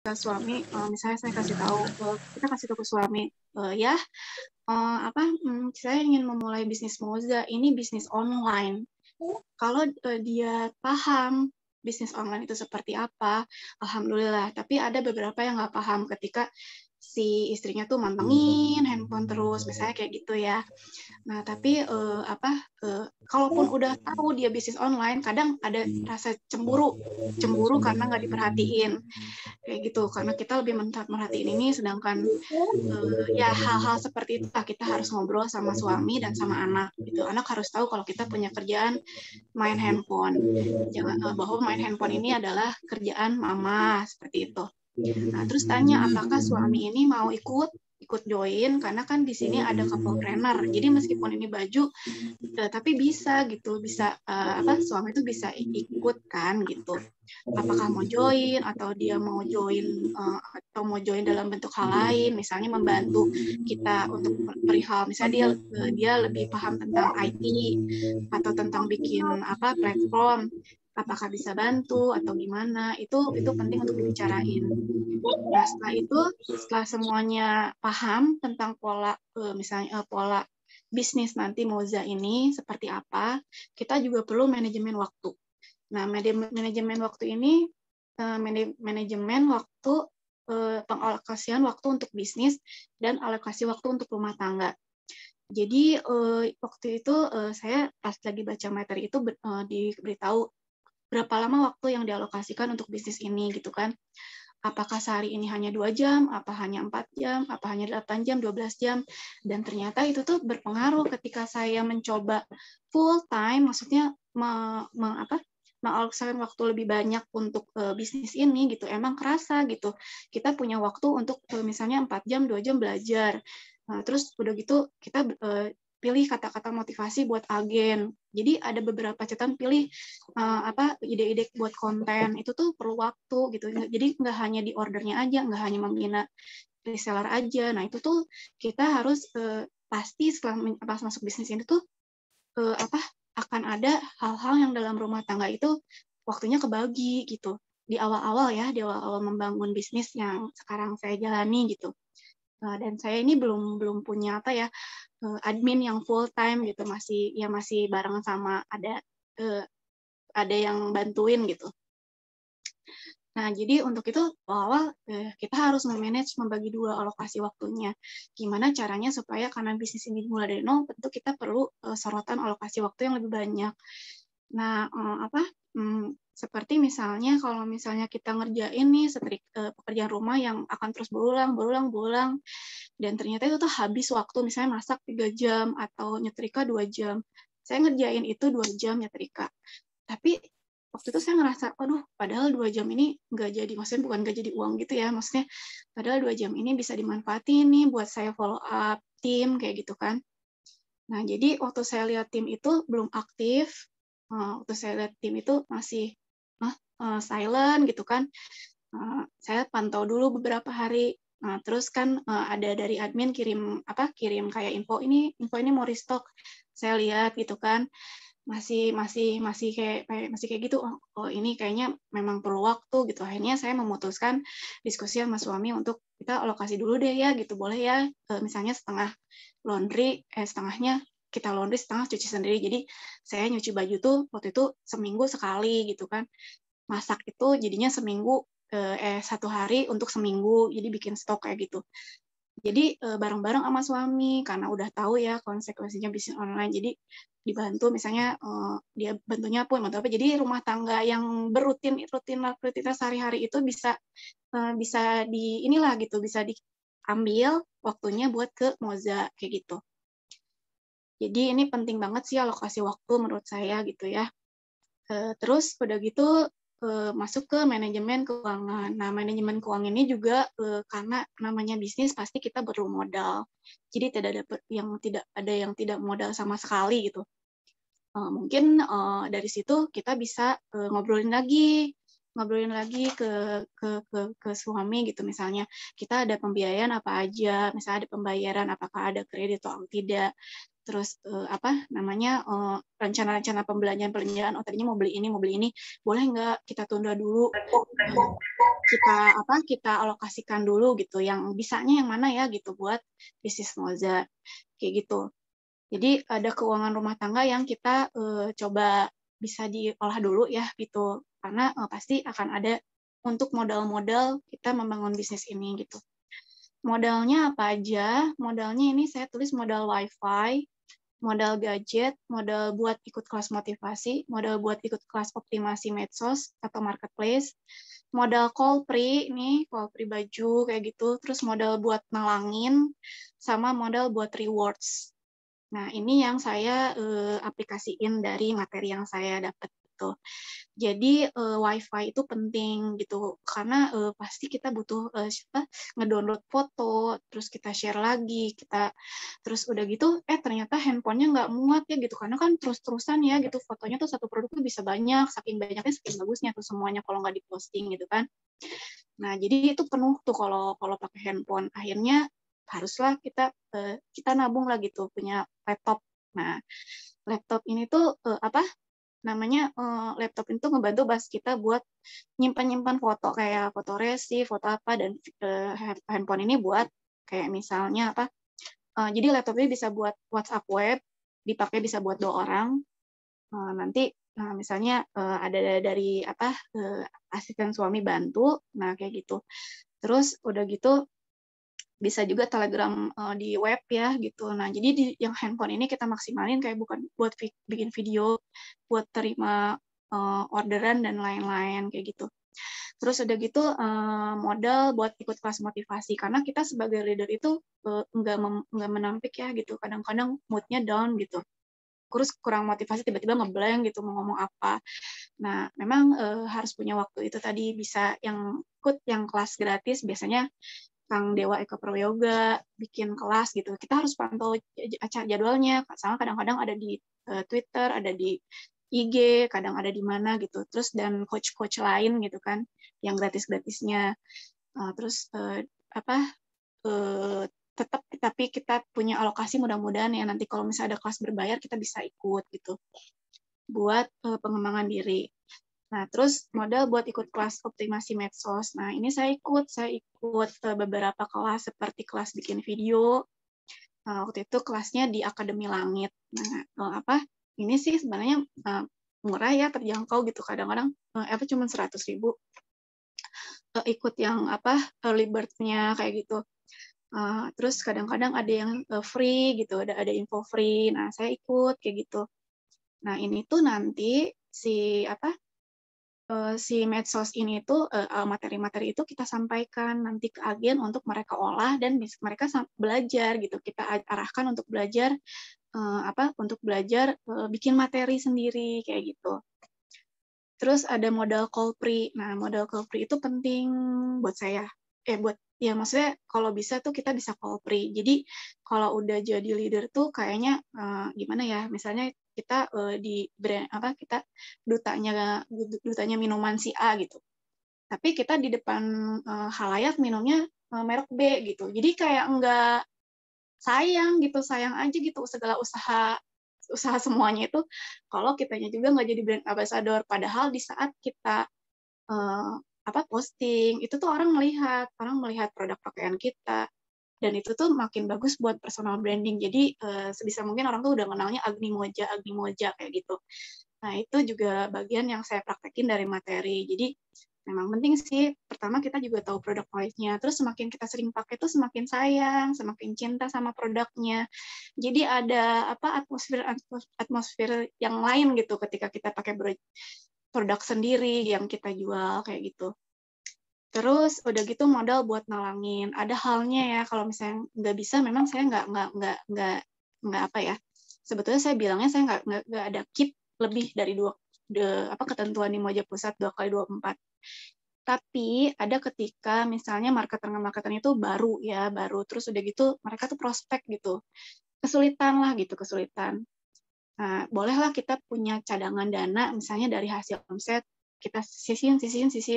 ke suami, misalnya saya kasih tahu, kita kasih tahu ke suami, ya, saya ingin memulai bisnis Moza, ini bisnis online. Kalau dia paham bisnis online itu seperti apa, alhamdulillah. Tapi ada beberapa yang nggak paham ketika si istrinya tuh mantengin handphone terus, misalnya kayak gitu ya. Nah, tapi kalaupun udah tahu dia bisnis online, kadang ada rasa cemburu karena nggak diperhatiin kayak gitu. Karena kita lebih merhatiin ini, sedangkan ya hal-hal seperti itu kita harus ngobrol sama suami dan sama anak. Gitu. Anak harus tahu kalau kita punya kerjaan main handphone. Jangan bahwa main handphone ini adalah kerjaan mama seperti itu. Nah, terus tanya apakah suami ini mau ikut join karena kan di sini ada couple trainer. Jadi meskipun ini baju tapi bisa gitu, bisa suami itu bisa ikut kan gitu. Apakah mau join atau dia mau join atau mau join dalam bentuk hal lain, misalnya membantu kita untuk perihal misalnya dia lebih paham tentang IT atau tentang bikin platform, apakah bisa bantu atau gimana, itu penting untuk dibicarain. Nah, setelah semuanya paham tentang pola misalnya pola bisnis nanti Moza ini seperti apa, kita juga perlu manajemen waktu. Nah, manajemen waktu ini manajemen waktu pengalokasian waktu untuk bisnis dan alokasi waktu untuk rumah tangga. Jadi waktu itu saya pas lagi baca materi itu diberitahu berapa lama waktu yang dialokasikan untuk bisnis ini gitu kan. Apakah sehari ini hanya 2 jam, apa hanya 4 jam, apa hanya 8 jam, 12 jam. Dan ternyata itu tuh berpengaruh ketika saya mencoba full time, maksudnya mengalokasikan waktu lebih banyak untuk bisnis ini gitu. Emang kerasa gitu. Kita punya waktu untuk misalnya 4 jam, 2 jam belajar. Nah, terus udah gitu kita pilih kata-kata motivasi buat agen. Jadi ada beberapa catatan pilih ide-ide buat konten itu tuh perlu waktu gitu. Jadi nggak hanya di ordernya aja, nggak hanya membina reseller aja. Nah itu tuh kita harus pasti setelah pas masuk bisnis ini tuh akan ada hal-hal yang dalam rumah tangga itu waktunya kebagi gitu. Di awal-awal ya, di awal-awal membangun bisnis yang sekarang saya jalani gitu. Dan saya ini belum punya admin yang full time gitu, masih bareng sama ada yang bantuin gitu. Nah, jadi untuk itu awal kita harus membagi dua alokasi waktunya. Gimana caranya supaya karena bisnis ini mulai dari nol, tentu kita perlu sorotan alokasi waktu yang lebih banyak. Nah, seperti misalnya kalau misalnya kita ngerjain nih pekerjaan rumah yang akan terus berulang, dan ternyata itu tuh habis waktu, misalnya masak 3 jam atau nyetrika 2 jam. Saya ngerjain itu 2 jam nyetrika. Tapi waktu itu saya ngerasa, aduh, padahal 2 jam ini nggak jadi, maksudnya bukan nggak jadi uang gitu ya, maksudnya padahal 2 jam ini bisa dimanfaatin nih buat saya follow up tim, kayak gitu kan. Nah, jadi waktu saya lihat tim itu belum aktif, waktu saya lihat tim itu masih silent gitu kan, saya pantau dulu beberapa hari. Nah, terus kan ada dari admin kirim kayak info ini mau restock. Saya lihat gitu kan, masih kayak gitu. Oh, ini kayaknya memang perlu waktu gitu. Akhirnya saya memutuskan diskusi sama suami untuk kita alokasi dulu deh ya gitu. Boleh ya misalnya setengah laundry, setengahnya kita laundry, setengah cuci sendiri. Jadi saya nyuci baju tuh waktu itu seminggu sekali gitu kan. Masak itu jadinya seminggu 1 hari untuk seminggu, jadi bikin stok kayak gitu. Jadi bareng-bareng sama suami karena udah tahu ya konsekuensinya bisnis online. Jadi dibantu misalnya dia bantunya pun atau apa. Jadi rumah tangga yang rutinitas sehari-hari itu bisa bisa diambil waktunya buat ke Moza kayak gitu. Jadi ini penting banget sih alokasi waktu menurut saya gitu ya. Terus udah gitu masuk ke manajemen keuangan. Nah, manajemen keuangan ini juga karena namanya bisnis pasti kita perlu modal. Jadi tidak ada yang tidak modal sama sekali gitu. Mungkin dari situ kita bisa ngobrolin lagi ke suami gitu, misalnya kita ada pembiayaan apa aja, misalnya ada pembayaran apakah ada kredit atau tidak. terus rencana-rencana pembelanjaan, tadinya mau beli ini, boleh nggak kita tunda dulu, kita alokasikan dulu gitu, yang bisanya yang mana ya gitu buat bisnis Moza kayak gitu. Jadi ada keuangan rumah tangga yang kita coba bisa diolah dulu ya gitu, karena pasti akan ada untuk modal-modal kita membangun bisnis ini gitu. Modalnya apa aja? Modalnya ini saya tulis modal wifi, modal gadget, modal buat ikut kelas motivasi, modal buat ikut kelas optimasi medsos atau marketplace, modal call free baju kayak gitu, terus modal buat nalangin, sama modal buat rewards. Nah, ini yang saya aplikasiin dari materi yang saya dapat gitu. Jadi wifi itu penting gitu, karena pasti kita butuh ngedownload foto, terus kita share lagi, terus udah gitu, ternyata handphonenya nggak muat ya gitu, karena kan terus-terusan ya gitu, fotonya tuh satu produk tuh bisa banyak, saking banyaknya saking bagusnya tuh semuanya kalau nggak diposting gitu kan. Nah, jadi itu penuh tuh kalau pakai handphone. Akhirnya haruslah kita nabung lah gitu, punya laptop. Nah, laptop ini tuh laptop itu ngebantu kita buat nyimpan foto kayak foto resi, foto apa, dan handphone ini buat kayak misalnya jadi laptop ini bisa buat WhatsApp web, dipakai bisa buat 2 orang. Nanti misalnya ada dari asisten suami bantu, nah kayak gitu. Terus udah gitu bisa juga Telegram di web ya gitu. Nah, jadi yang handphone ini kita maksimalin kayak bukan buat bikin video, buat terima orderan dan lain-lain kayak gitu. Terus udah gitu modal buat ikut kelas motivasi, karena kita sebagai leader itu nggak menampik ya gitu. Kadang-kadang moodnya down gitu. Terus kurang motivasi, tiba-tiba ngeblank gitu mau ngomong apa. Nah, memang harus punya waktu itu tadi, bisa yang ikut yang kelas gratis biasanya Kang Dewa Eka Prayoga bikin kelas gitu. Kita harus pantau jadwalnya. Sama kadang-kadang ada di Twitter, ada di IG, kadang ada di mana gitu. Terus dan coach-coach lain gitu kan, yang gratis-gratisnya. Terus tetap tapi kita punya alokasi, mudah-mudahan ya nanti kalau misalnya ada kelas berbayar kita bisa ikut gitu buat pengembangan diri. Nah, terus modal buat ikut kelas optimasi medsos. Nah, ini saya ikut beberapa kelas seperti kelas bikin video. Nah, waktu itu kelasnya di Akademi Langit. Nah, ini sih sebenarnya murah ya, terjangkau gitu. Kadang-kadang cuma 100.000 ikut yang early bird-nya kayak gitu. Terus kadang-kadang ada yang free gitu, ada info free. Nah, saya ikut kayak gitu. Nah, ini tuh nanti si medsos ini tuh materi-materi itu kita sampaikan nanti ke agen untuk mereka olah dan mereka belajar gitu. Kita arahkan untuk belajar bikin materi sendiri kayak gitu. Terus ada modal call free. Nah, modal call free itu penting buat saya. Maksudnya kalau bisa tuh kita bisa call free. Jadi kalau udah jadi leader tuh kayaknya gimana ya? Misalnya kita di brand kita dutanya minuman si A gitu. Tapi kita di depan halayak minumnya merek B gitu. Jadi kayak enggak sayang aja gitu segala usaha semuanya itu kalau kitanya juga nggak jadi brand ambassador. Padahal di saat kita posting itu tuh orang melihat produk pakaian kita, dan itu tuh makin bagus buat personal branding. Jadi sebisa mungkin orang tuh udah kenalnya Agni Moja kayak gitu. Nah, itu juga bagian yang saya praktekin dari materi. Jadi memang penting sih, pertama kita juga tahu produk knowledge-nya, terus semakin kita sering pakai tuh semakin sayang, semakin cinta sama produknya. Jadi ada atmosfer yang lain gitu ketika kita pakai produk sendiri yang kita jual kayak gitu. Terus udah gitu modal buat nalangin. Ada halnya ya kalau misalnya nggak bisa, memang saya nggak sebetulnya saya bilangnya saya nggak ada keep lebih dari ketentuan di Moja Pusat 2x24. Tapi ada ketika misalnya marketer itu baru, terus udah gitu mereka tuh prospek gitu. Kesulitan. Nah, bolehlah kita punya cadangan dana misalnya dari hasil omset, kita sisihin,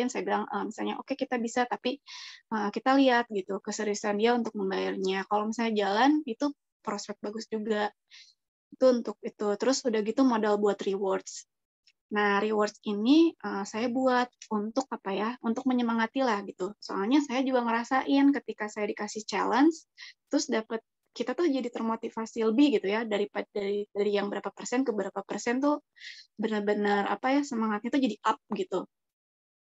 saya bilang misalnya oke, kita bisa, tapi kita lihat gitu keseriusan dia untuk membayarnya. Kalau misalnya jalan itu prospek bagus juga. Itu untuk itu. Terus udah gitu modal buat rewards. Nah, rewards ini saya buat untuk apa ya? Untuk menyemangati lah gitu. Soalnya saya juga ngerasain ketika saya dikasih challenge, terus dapat kita tuh jadi termotivasi lebih gitu ya dari yang berapa persen ke berapa persen tuh benar-benar apa ya semangatnya tuh jadi up gitu.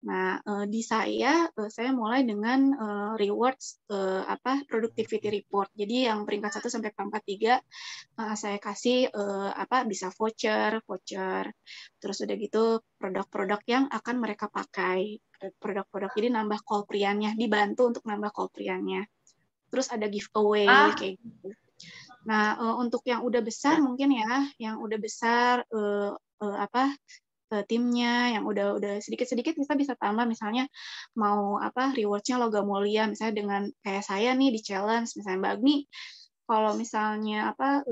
Nah, di saya mulai dengan rewards apa productivity report. Jadi yang peringkat 1 sampai peringkat 3 saya kasih apa bisa voucher, terus udah gitu produk-produk yang akan mereka pakai, produk-produk jadi nambah call priannya, dibantu untuk nambah call priannya. Terus ada giveaway kayak gitu. Nah, untuk yang udah besar mungkin ya, yang udah besar apa timnya yang udah sedikit-sedikit kita bisa tambah misalnya mau apa rewardnya logam mulia misalnya dengan kayak saya nih di challenge misalnya Mbak Agni kalau misalnya apa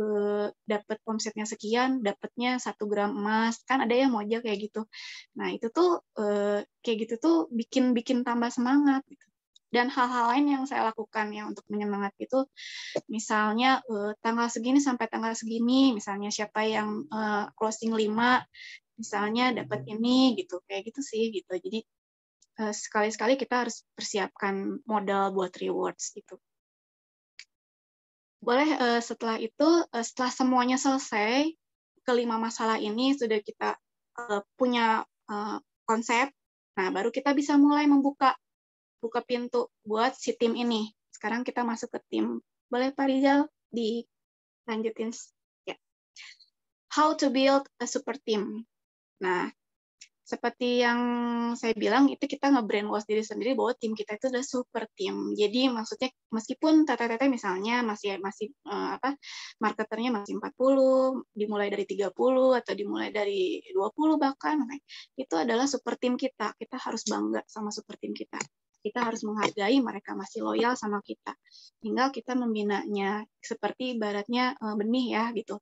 dapat omsetnya sekian dapatnya 1 gram emas kan ada yang Moja kayak gitu nah itu tuh kayak gitu tuh bikin tambah semangat gitu. Dan hal-hal lain yang saya lakukan ya untuk menyemangati itu misalnya tanggal segini sampai tanggal segini misalnya siapa yang closing 5 misalnya dapat ini gitu kayak gitu sih gitu jadi sekali-sekali kita harus persiapkan modal buat rewards gitu boleh setelah itu setelah semuanya selesai kelima masalah ini sudah kita punya konsep nah baru kita bisa mulai buka pintu buat si tim ini sekarang kita masuk ke tim boleh Pak Rizal dilanjutin ya how to build a super team nah seperti yang saya bilang itu kita nge-brainwash diri sendiri bahwa tim kita itu adalah super tim. Jadi maksudnya meskipun TTT misalnya masih apa marketernya masih 40, dimulai dari 30 atau dimulai dari 20 bahkan itu adalah super tim kita. Kita harus bangga sama super tim kita. Kita harus menghargai mereka masih loyal sama kita. Hingga kita membinanya seperti ibaratnya benih ya gitu.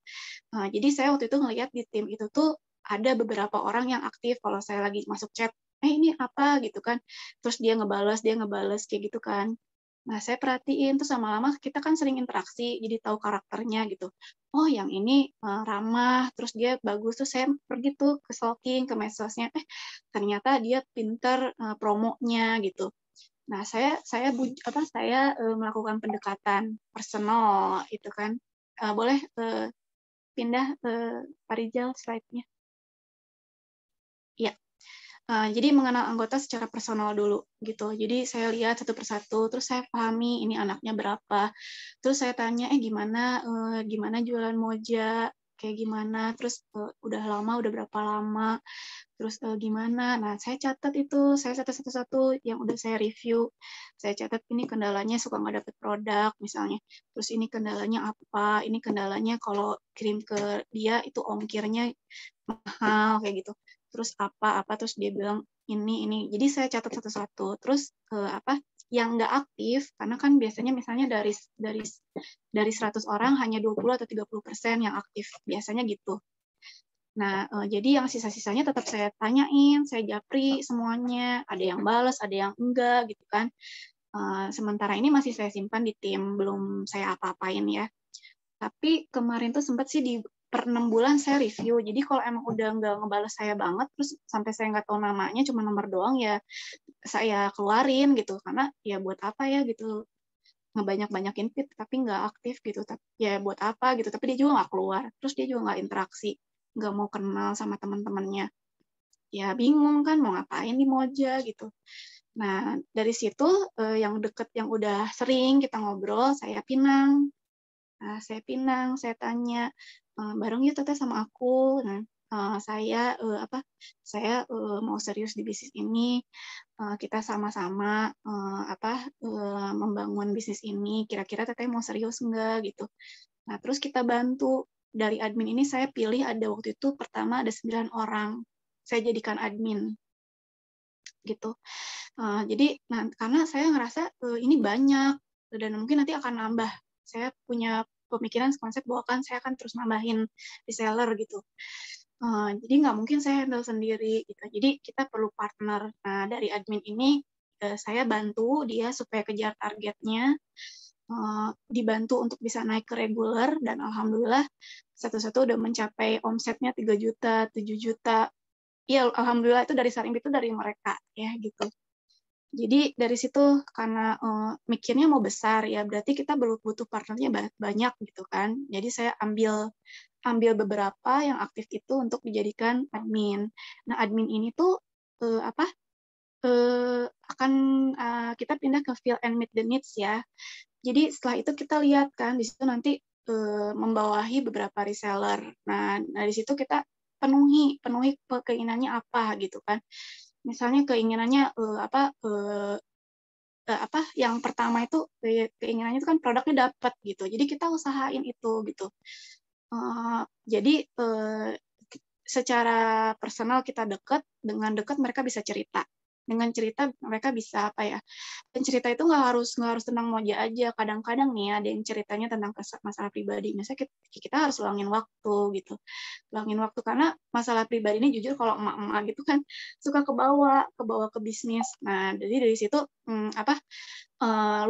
Jadi saya waktu itu ngelihat di tim itu tuh ada beberapa orang yang aktif kalau saya lagi masuk chat, ini apa gitu kan. Terus dia ngebales kayak gitu kan. Nah, saya perhatiin tuh lama-lama kita kan sering interaksi, jadi tahu karakternya gitu. Oh, yang ini ramah, terus dia bagus tuh saya pergi tuh ke stalking ke medsosnya. Ternyata dia pinter promonya gitu. Nah, saya melakukan pendekatan personal itu kan. Boleh pindah Pak Rizal slide-nya. Ya, jadi mengenal anggota secara personal dulu gitu. Jadi saya lihat satu persatu, terus saya pahami ini anaknya berapa. Terus saya tanya, gimana jualan Moja, kayak gimana. Terus udah lama, udah berapa lama. Terus gimana. Nah, saya catat itu, saya catat satu-satu yang udah saya review. Saya catat ini kendalanya suka nggak dapet produk misalnya. Terus ini kendalanya apa, ini kendalanya kalau kirim ke dia itu ongkirnya mahal kayak gitu terus apa terus dia bilang ini jadi saya catat satu-satu terus apa yang nggak aktif karena kan biasanya misalnya dari 100 orang hanya 20 atau 30% yang aktif biasanya gitu nah jadi yang sisa-sisanya tetap saya tanyain saya japri semuanya ada yang balas ada yang enggak gitu kan sementara ini masih saya simpan di tim belum saya apa-apain ya tapi kemarin tuh sempat sih per 6 bulan saya review. Jadi kalau emang udah nggak ngebales saya banget, terus sampai saya nggak tahu namanya, cuma nomor doang ya saya keluarin gitu. Karena ya buat apa ya gitu ngebanyak-banyakin feed tapi nggak aktif gitu. Tapi ya buat apa gitu. Tapi dia juga nggak keluar. Terus dia juga nggak interaksi, nggak mau kenal sama teman-temannya. Ya bingung kan mau ngapain di Moja gitu. Nah dari situ yang deket yang udah sering kita ngobrol, saya pinang. Nah, saya tanya, bareng yuk Teteh sama aku. Nah, saya mau serius di bisnis ini. Kita sama-sama membangun bisnis ini. Kira-kira Teteh mau serius enggak gitu. Nah, terus kita bantu. Dari admin ini saya pilih ada waktu itu pertama ada 9 orang. Saya jadikan admin gitu. Jadi karena saya ngerasa ini banyak dan mungkin nanti akan nambah. Saya punya pemikiran konsep bahwa saya akan terus nambahin reseller gitu. Jadi nggak mungkin saya handle sendiri gitu. Jadi kita perlu partner. Nah dari admin ini saya bantu dia supaya kejar targetnya. dibantu untuk bisa naik ke reguler, dan alhamdulillah satu-satu udah mencapai omsetnya 3 juta, 7 juta. Iya, alhamdulillah itu dari Sarimbi itu dari mereka ya gitu. Jadi dari situ karena mikirnya mau besar ya, berarti kita butuh partnernya banyak gitu kan. Jadi saya ambil beberapa yang aktif itu untuk dijadikan admin. Nah, admin ini tuh apa? Akan kita pindah ke feel and meet the needs ya. Jadi setelah itu kita lihat kan di situ nanti membawahi beberapa reseller. Nah, dari situ kita penuhi keinginannya apa gitu kan. Misalnya keinginannya apa yang pertama itu keinginannya itu kan produknya dapat gitu. Jadi kita usahain itu gitu. Jadi secara personal kita dekat, dengan dekat mereka bisa cerita. Dengan cerita mereka bisa apa ya? Dan cerita itu nggak harus tentang moja aja. Kadang-kadang nih ada yang ceritanya tentang masalah pribadi. Misalnya kita harus luangin waktu gitu. Luangin waktu karena masalah pribadi ini jujur kalau emak-emak gitu kan suka kebawa ke bisnis. Nah, jadi dari situ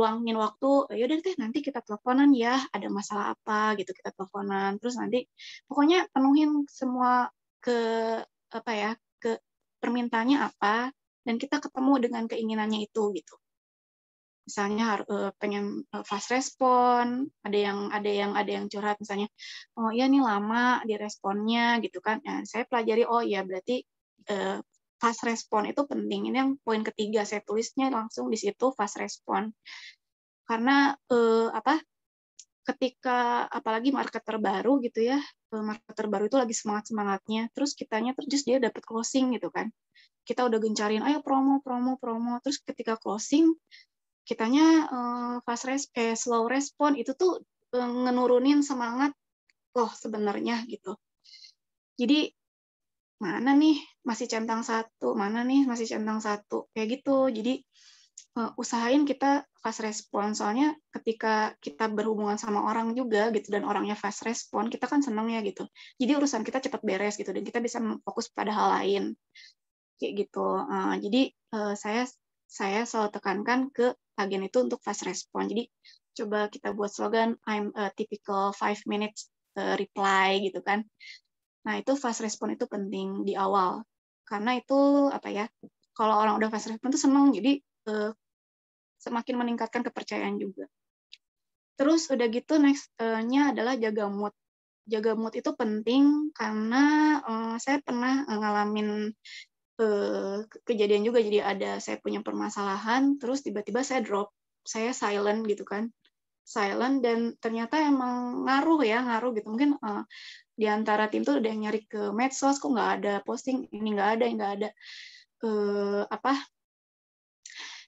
luangin waktu, ya udah deh nanti kita teleponan ya, ada masalah apa gitu kita teleponan. Terus nanti pokoknya penuhin semua ke apa ya, ke permintaannya apa, dan kita ketemu dengan keinginannya itu gitu. Misalnya pengen fast respon, ada yang curhat misalnya, oh iya nih lama diresponnya gitu kan. Nah, saya pelajari, oh ya berarti fast respon itu penting. Ini yang poin ketiga saya tulisnya langsung di situ, fast respon. Karena ketika apalagi marketer baru gitu ya, marketer baru itu lagi semangat-semangatnya, terus terus dia dapat closing gitu kan. Kita udah gencarin, ayo promo, terus ketika closing kitanya slow respon itu tuh ngenurunin semangat loh sebenarnya gitu. Jadi mana nih masih centang satu, mana nih masih centang satu, kayak gitu. Jadi usahain kita fast respon, soalnya ketika kita berhubungan sama orang juga gitu dan orangnya fast respon, kita kan seneng ya gitu. Jadi urusan kita cepat beres gitu dan kita bisa fokus pada hal lain kayak gitu. Jadi saya selalu tekankan ke agen itu untuk fast respon. Jadi coba kita buat slogan I'm a typical 5 minutes reply gitu kan. Nah, itu fast respon itu penting di awal. Karena itu apa ya? Kalau orang udah fast respon itu seneng, jadi semakin meningkatkan kepercayaan juga. Terus udah gitu next-nya adalah jaga mood. Jaga mood itu penting karena saya pernah ngalamin kejadian juga. Jadi saya punya permasalahan, terus tiba-tiba saya drop, saya silent gitu kan, silent, dan ternyata emang ngaruh gitu. Mungkin di antara tim tuh udah nyari ke medsos, kok nggak ada posting, ini nggak ada.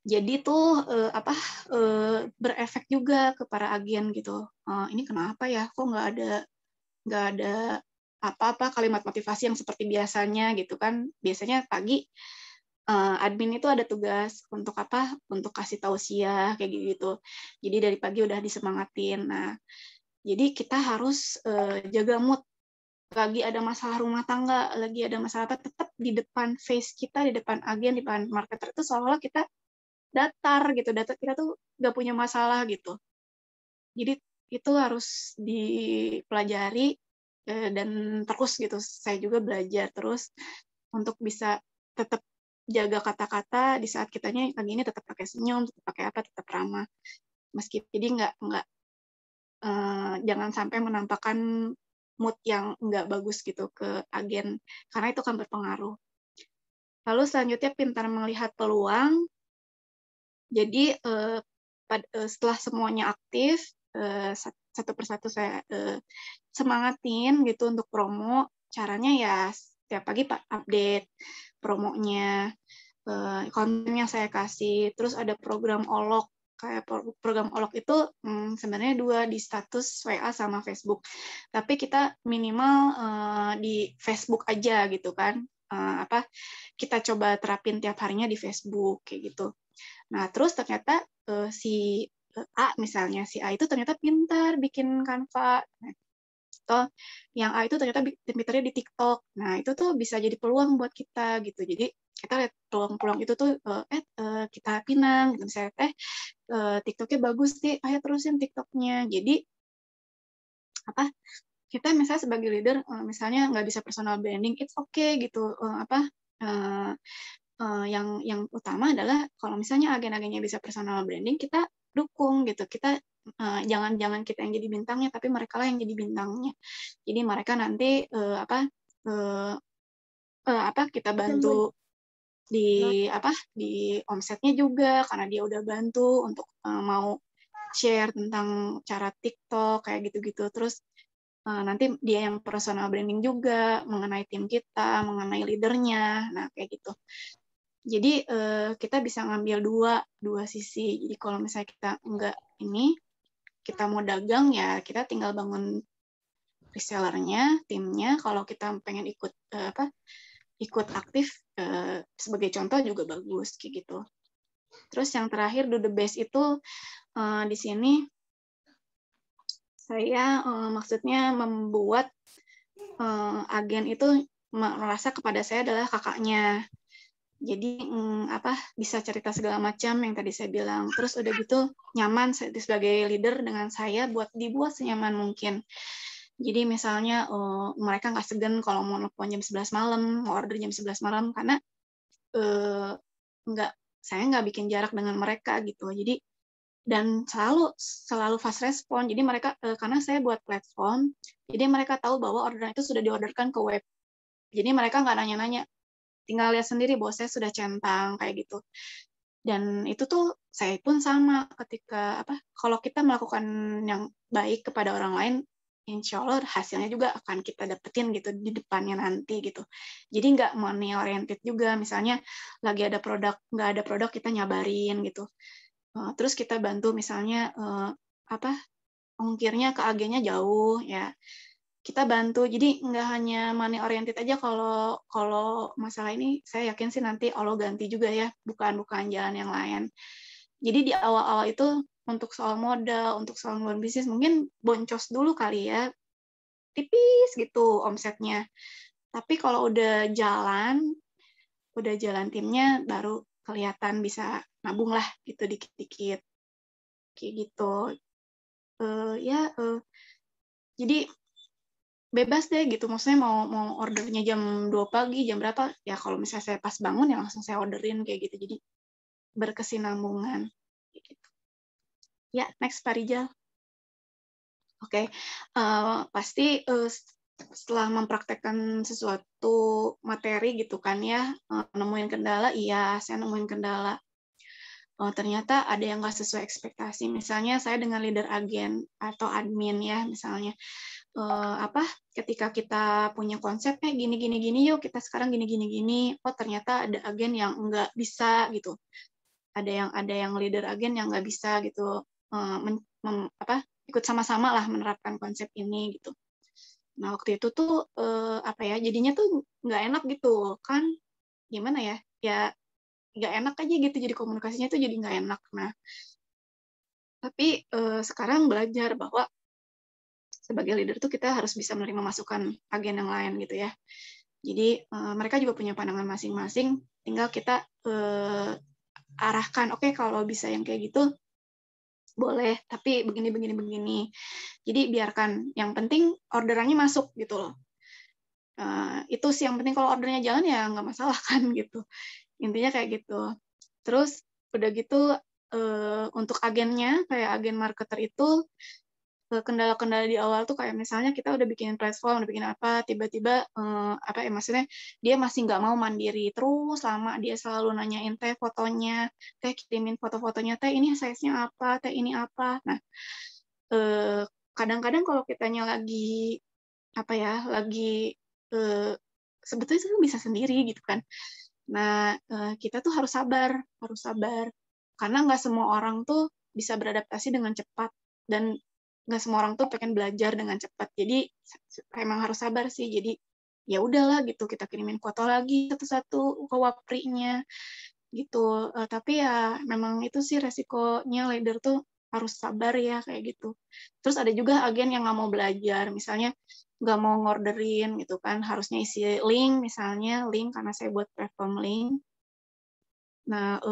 Jadi tuh berefek juga ke para agen gitu. Ini kenapa ya? Kok nggak ada apa-apa kalimat motivasi yang seperti biasanya gitu kan? Biasanya pagi admin itu ada tugas untuk apa? Untuk kasih tausiah kayak gitu. Jadi dari pagi udah disemangatin. Nah, jadi kita harus jaga mood. Lagi ada masalah rumah tangga, lagi ada masalah apa, tetap di depan face kita, di depan agen, di depan marketer itu seolah-olah kita datar gitu, kita tuh nggak punya masalah gitu. Jadi itu harus dipelajari dan terus gitu. Saya juga belajar terus untuk bisa tetap jaga kata-kata di saat kitanya lagi ini tetap pakai senyum, tetap pakai apa, tetap ramah. Meski jadi nggak jangan sampai menampakkan mood yang nggak bagus gitu ke agen, karena itu akan berpengaruh. Lalu selanjutnya pintar melihat peluang. Jadi setelah semuanya aktif, satu persatu saya semangatin gitu untuk promo. Caranya ya setiap pagi update promonya, konten yang saya kasih. Terus ada program olok. Kayak program olok itu sebenarnya 2 di status WA sama Facebook. Tapi kita minimal di Facebook aja gitu kan. Kita coba terapin tiap harinya di Facebook kayak gitu. Nah, terus ternyata si A misalnya, si A itu ternyata pintar bikin Canva. Atau yang A itu ternyata pinternya di TikTok. Nah, itu tuh bisa jadi peluang buat kita gitu. Jadi kita lihat peluang-peluang itu tuh kita pinang gitu. Misalnya TikToknya bagus sih, ayo terusin TikToknya. Jadi apa? Kita misalnya sebagai leader misalnya nggak bisa personal branding, it's okay gitu. Uh, yang utama adalah kalau misalnya agen-agennya bisa personal branding, kita dukung gitu. Kita jangan kita yang jadi bintangnya, tapi mereka lah yang jadi bintangnya. Jadi mereka nanti kita bantu di omsetnya juga karena dia udah bantu untuk mau share tentang cara TikTok kayak gitu-gitu. Terus nanti dia yang personal branding juga mengenai tim kita, mengenai leadernya, nah kayak gitu. Jadi kita bisa ngambil dua sisi. Jadi kalau misalnya kita kita mau dagang ya kita tinggal bangun resellernya, timnya. Kalau kita pengen ikut aktif sebagai contoh juga bagus kayak gitu. Terus yang terakhir do the best itu di sini saya maksudnya membuat agen itu merasa kepada saya adalah kakaknya. Jadi bisa cerita segala macam yang tadi saya bilang. Terus udah gitu nyaman sebagai leader dengan saya dibuat senyaman mungkin. Jadi misalnya mereka nggak segan kalau mau nelfon jam 11 malam, mau order jam 11 malam karena saya nggak bikin jarak dengan mereka gitu. Jadi dan selalu fast respon. Jadi mereka karena saya buat platform, jadi mereka tahu bahwa orderan itu sudah diorderkan ke web. Jadi mereka nggak nanya-nanya, tinggal lihat sendiri bahwa saya sudah centang kayak gitu. Dan itu tuh saya pun sama ketika kalau kita melakukan yang baik kepada orang lain, insya Allah hasilnya juga akan kita dapetin gitu di depannya nanti gitu. Jadi nggak money oriented juga, misalnya lagi ada produk, nggak ada produk kita nyabarin gitu. Terus kita bantu misalnya ongkirnya ke agennya jauh ya, kita bantu. Jadi nggak hanya money oriented aja. Kalau masalah ini saya yakin sih nanti Allah ganti juga ya, bukan jalan yang lain. Jadi di awal-awal itu untuk soal modal, untuk soal membangun bisnis mungkin boncos dulu kali ya, tipis gitu omsetnya. Tapi kalau udah jalan timnya baru kelihatan bisa nabung lah gitu dikit-dikit kayak gitu. Jadi bebas deh gitu, maksudnya mau ordernya jam 2 pagi, jam berapa, ya kalau misalnya saya pas bangun ya langsung saya orderin kayak gitu, jadi berkesinambungan kayak gitu. Ya, next Pak Rijal. Oke. Pasti setelah mempraktekkan sesuatu materi gitu kan ya, nemuin kendala, iya saya nemuin kendala. Ternyata ada yang nggak sesuai ekspektasi, misalnya saya dengan leader agen atau admin ya misalnya, ketika kita punya konsepnya gini gini gini yuk kita sekarang gini gini gini, oh ternyata ada agen yang nggak bisa gitu, ada yang leader agen yang nggak bisa gitu ikut sama-sama lah menerapkan konsep ini gitu. Nah waktu itu tuh jadinya tuh nggak enak gitu kan, gimana ya nggak enak aja gitu, jadi komunikasinya tuh jadi nggak enak. Nah tapi sekarang belajar bahwa sebagai leader tuh kita harus bisa menerima masukan agen yang lain gitu ya. Jadi mereka juga punya pandangan masing-masing, tinggal kita arahkan, oke, kalau bisa yang kayak gitu boleh, tapi begini. Jadi biarkan, yang penting orderannya masuk gitu loh. Itu sih yang penting, kalau ordernya jalan ya nggak masalah kan gitu. Intinya kayak gitu. Terus udah gitu untuk agennya, kayak agen marketer itu kendala-kendala di awal tuh kayak misalnya kita udah bikin platform, udah bikin apa, tiba-tiba maksudnya dia masih nggak mau mandiri terus lama, dia selalu nanyain teh fotonya, teh kirimin foto-fotonya, teh ini size-nya apa, teh ini apa. Nah kadang-kadang kalau kitanya lagi sebetulnya itu bisa sendiri gitu kan. Nah kita tuh harus sabar karena nggak semua orang tuh bisa beradaptasi dengan cepat, dan nggak semua orang tuh pengen belajar dengan cepat. Jadi emang harus sabar sih. Jadi ya udahlah gitu, kita kirimin foto lagi satu-satu ke waprinya gitu. Tapi ya memang itu sih resikonya leader tuh harus sabar ya kayak gitu. Terus ada juga agen yang nggak mau belajar, misalnya nggak mau ngorderin gitu kan, harusnya isi link misalnya, link karena saya buat platform link. Nah,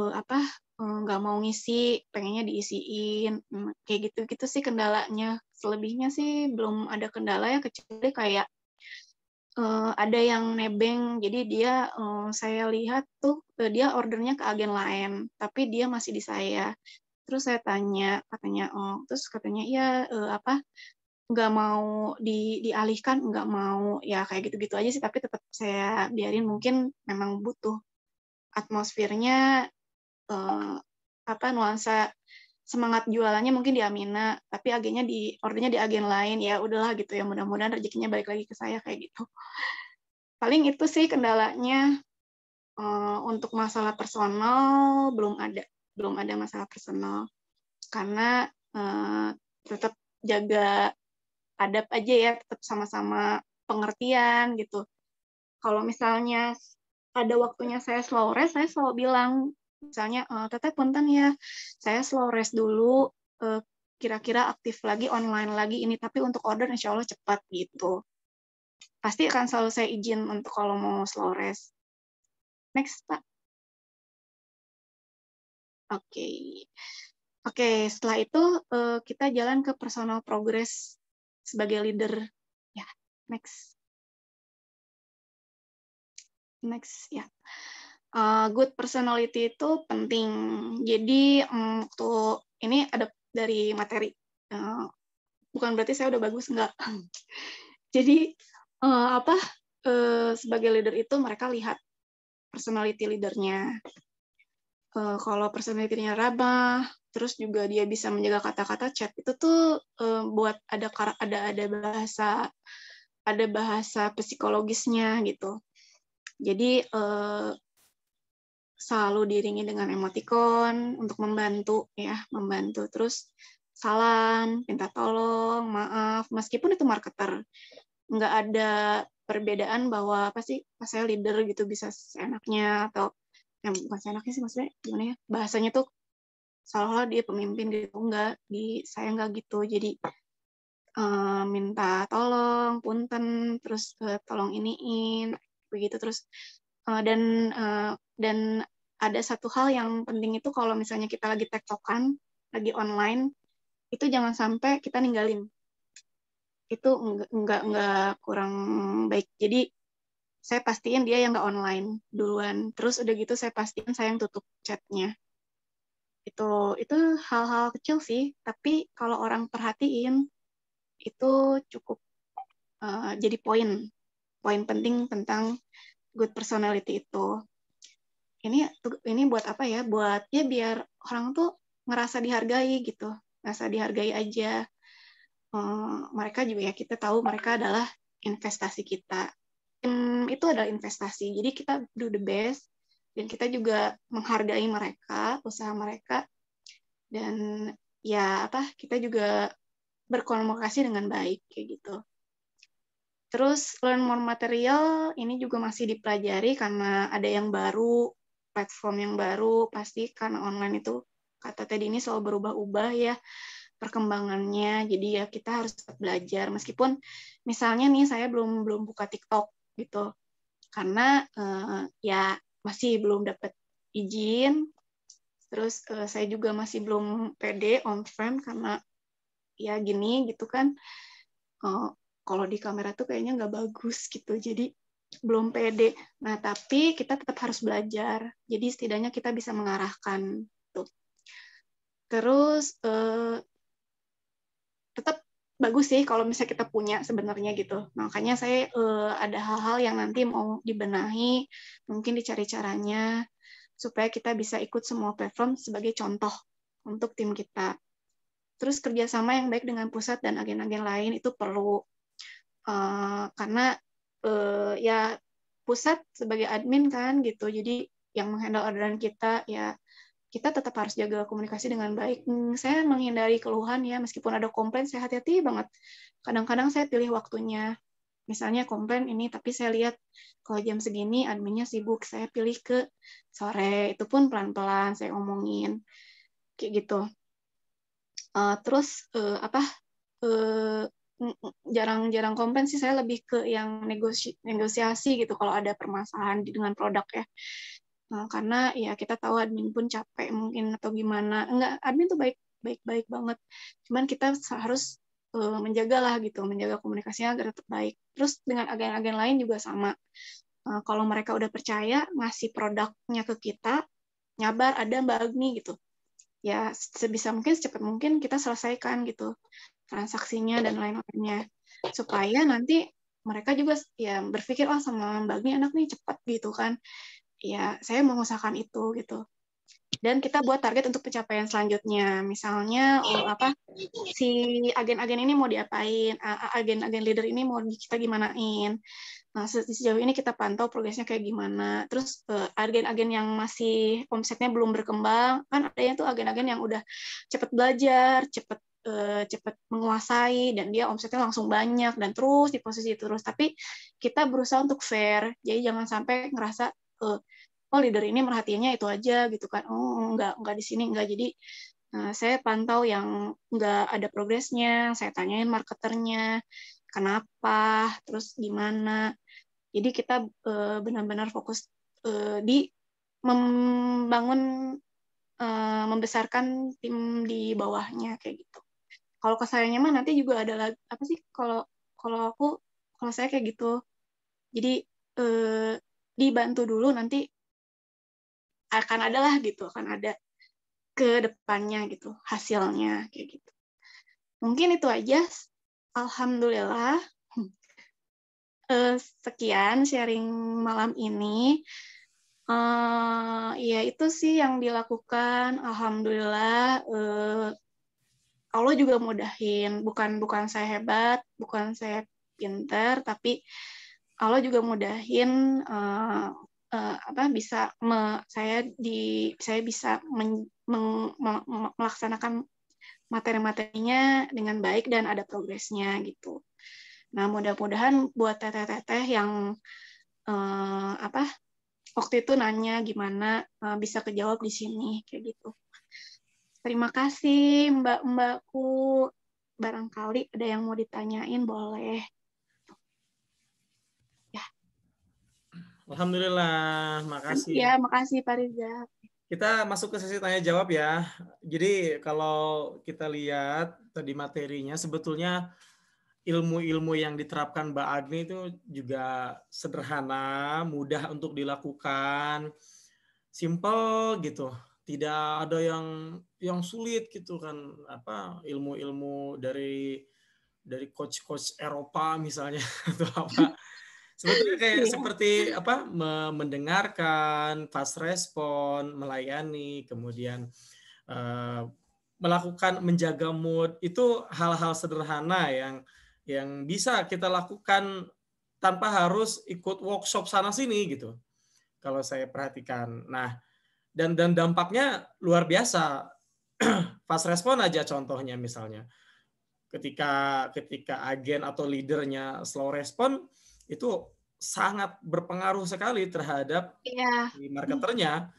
nggak mau ngisi, pengennya diisiin, kayak gitu-gitu sih kendalanya. Selebihnya sih belum ada kendala ya, kecuali kayak ada yang nebeng, jadi dia saya lihat tuh dia ordernya ke agen lain, tapi dia masih di saya. Terus saya tanya, terus katanya ya nggak mau dialihkan, nggak mau, ya kayak gitu-gitu aja sih. Tapi tetap saya biarin, mungkin memang butuh atmosfernya nuansa semangat jualannya mungkin di Amina, tapi ordernya di agen lain, ya udahlah gitu ya, mudah-mudahan rezekinya balik lagi ke saya kayak gitu. Paling itu sih kendalanya. Untuk masalah personal belum ada masalah personal, karena tetap jaga adab aja ya, tetap sama-sama pengertian gitu. Kalau misalnya ada waktunya saya slow rest, saya selalu bilang, misalnya, Teteh punten ya, saya slow rest dulu, kira-kira aktif lagi, online lagi ini, tapi untuk order insya Allah cepat gitu. Pasti akan selalu saya izin untuk kalau mau slow rest. Next, Pak. Oke. Oke, setelah itu kita jalan ke personal progress sebagai leader. Ya, next. Next, ya. Good personality itu penting. Jadi, tuh ini ada dari materi. Bukan berarti saya udah bagus, enggak. Jadi, sebagai leader itu mereka lihat personality leadernya. Kalau personality-nya ramah, terus juga dia bisa menjaga kata-kata chat, itu tuh buat ada bahasa psikologisnya gitu. Jadi selalu diiringi dengan emoticon untuk membantu. Terus salam, minta tolong, maaf, meskipun itu marketer, nggak ada perbedaan bahwa apa sih, pas saya leader gitu bisa seenaknya, atau yang bukan seenaknya sih, maksudnya gimana ya, bahasanya tuh seolah-olah dia pemimpin gitu. Saya nggak gitu. Jadi minta tolong, punten, terus tolong iniin begitu. Terus dan ada satu hal yang penting itu, kalau misalnya kita lagi tektokan, lagi online, itu jangan sampai kita ninggalin. Itu nggak kurang baik. Jadi saya pastiin dia yang nggak online duluan. Terus udah gitu saya pastiin saya yang tutup chatnya. Itu hal-hal kecil sih, tapi kalau orang perhatiin itu cukup jadi poin penting tentang good personality itu. Ini buat apa ya? Buat ya biar orang tuh ngerasa dihargai gitu, ngerasa dihargai aja. Mereka juga ya, kita tahu mereka adalah investasi kita. Itu adalah investasi. Jadi kita do the best, dan kita juga menghargai mereka, usaha mereka, dan ya kita juga berkomunikasi dengan baik kayak gitu. Terus learn more material ini juga masih dipelajari karena ada yang baru, platform yang baru, pasti karena online itu kata tadi ini selalu berubah-ubah ya perkembangannya. Jadi ya kita harus tetap belajar, meskipun misalnya nih saya belum buka TikTok gitu. Karena ya masih belum dapat izin. Terus saya juga masih belum pede on frame karena ya gini gitu kan. Kalau di kamera tuh kayaknya nggak bagus gitu, jadi belum pede. Nah, tapi kita tetap harus belajar. Jadi setidaknya kita bisa mengarahkan tuh. Terus tetap bagus sih kalau misalnya kita punya sebenarnya gitu. Makanya saya ada hal-hal yang nanti mau dibenahi, mungkin dicari caranya supaya kita bisa ikut semua platform sebagai contoh untuk tim kita. Terus kerjasama yang baik dengan pusat dan agen-agen lain itu perlu. Karena ya pusat sebagai admin kan gitu, jadi yang menghandle orderan kita, ya kita tetap harus jaga komunikasi dengan baik. Saya menghindari keluhan ya, meskipun ada komplain saya hati-hati banget. Kadang-kadang saya pilih waktunya, misalnya komplain ini tapi saya lihat kalau jam segini adminnya sibuk, saya pilih ke sore, itu pun pelan-pelan saya omongin kayak gitu. Terus jarang-jarang komplain sih, saya lebih ke yang negosiasi gitu kalau ada permasalahan dengan produk ya. Karena ya kita tahu admin pun capek mungkin atau gimana. Enggak, admin tuh baik banget. Cuman kita harus menjaga lah gitu, menjaga komunikasinya agar tetap baik. Terus dengan agen-agen lain juga sama. Kalau mereka udah percaya ngasih produknya ke kita, nyabar ada Mbak Agni gitu. Ya sebisa mungkin secepat mungkin kita selesaikan gitu transaksinya dan lain-lainnya, supaya nanti mereka juga ya berpikir sama Mbak Agni enak nih cepat gitu kan. Ya saya mengusahakan itu gitu. Dan kita buat target untuk pencapaian selanjutnya. Misalnya si agen-agen ini mau diapain, agen-agen leader ini mau kita gimanain. Nah, sejauh ini kita pantau progresnya kayak gimana. Terus agen-agen yang masih omsetnya belum berkembang, kan ada yang tuh agen-agen yang udah cepat belajar, cepat menguasai, dan dia omsetnya langsung banyak dan terus di posisi itu terus. Tapi kita berusaha untuk fair, jadi jangan sampai ngerasa oh leader ini merhatiinnya itu aja gitu kan. Oh enggak di sini enggak. Jadi saya pantau yang enggak ada progresnya, saya tanyain marketernya kenapa, terus gimana. Jadi kita benar-benar fokus di membangun, membesarkan tim di bawahnya kayak gitu. Kalau ke sayanya mah nanti juga ada lagi apa sih, kalau kalau saya kayak gitu. Jadi dibantu dulu, nanti akan ada lah gitu, akan ada ke depannya gitu hasilnya kayak gitu. Mungkin itu aja. Alhamdulillah. Sekian sharing malam ini. Ya itu sih yang dilakukan. Alhamdulillah. Allah juga mudahin. Bukan saya hebat, bukan saya pinter, tapi Allah juga mudahin saya bisa melaksanakan materi-materinya dengan baik dan ada progresnya gitu. Nah, mudah-mudahan buat teteh-teteh yang waktu itu nanya gimana, bisa kejawab di sini kayak gitu. Terima kasih mbak-mbakku. Barangkali ada yang mau ditanyain boleh. Ya. Alhamdulillah, makasih. Ya, makasih Pak Riza. Kita masuk ke sesi tanya jawab ya. Jadi kalau kita lihat tadi materinya, sebetulnya ilmu-ilmu yang diterapkan Mbak Agni itu juga sederhana, mudah untuk dilakukan, simple gitu. Tidak ada yang sulit gitu kan, ilmu-ilmu dari coach-coach Eropa misalnya atau apa. Sebetulnya kayak seperti mendengarkan, fast respon, melayani, kemudian melakukan menjaga mood, itu hal-hal sederhana yang bisa kita lakukan tanpa harus ikut workshop sana sini gitu. Kalau saya perhatikan. Nah, dan dampaknya luar biasa. Fast respon aja contohnya misalnya. Ketika agen atau leadernya slow respon, itu sangat berpengaruh sekali terhadap marketernya.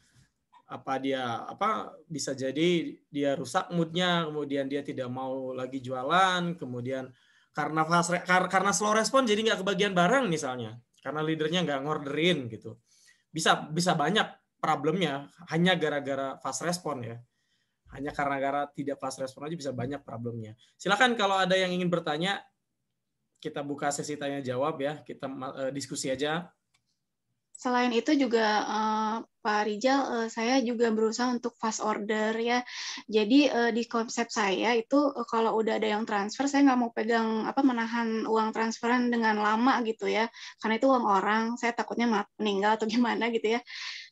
Bisa jadi dia rusak moodnya, kemudian dia tidak mau lagi jualan, kemudian karena slow respon jadi nggak kebagian barang misalnya, karena leadernya nggak ngorderin gitu. Bisa banyak problemnya hanya gara-gara fast respon ya. Hanya karena tidak fast respon aja bisa banyak problemnya. Silakan kalau ada yang ingin bertanya, kita buka sesi tanya jawab ya, kita diskusi aja. Selain itu juga Pak Rijal, saya juga berusaha untuk fast order ya. Jadi di konsep saya itu kalau udah ada yang transfer, saya nggak mau pegang menahan uang transferan dengan lama gitu ya, karena itu uang orang, saya takutnya meninggal atau gimana gitu ya.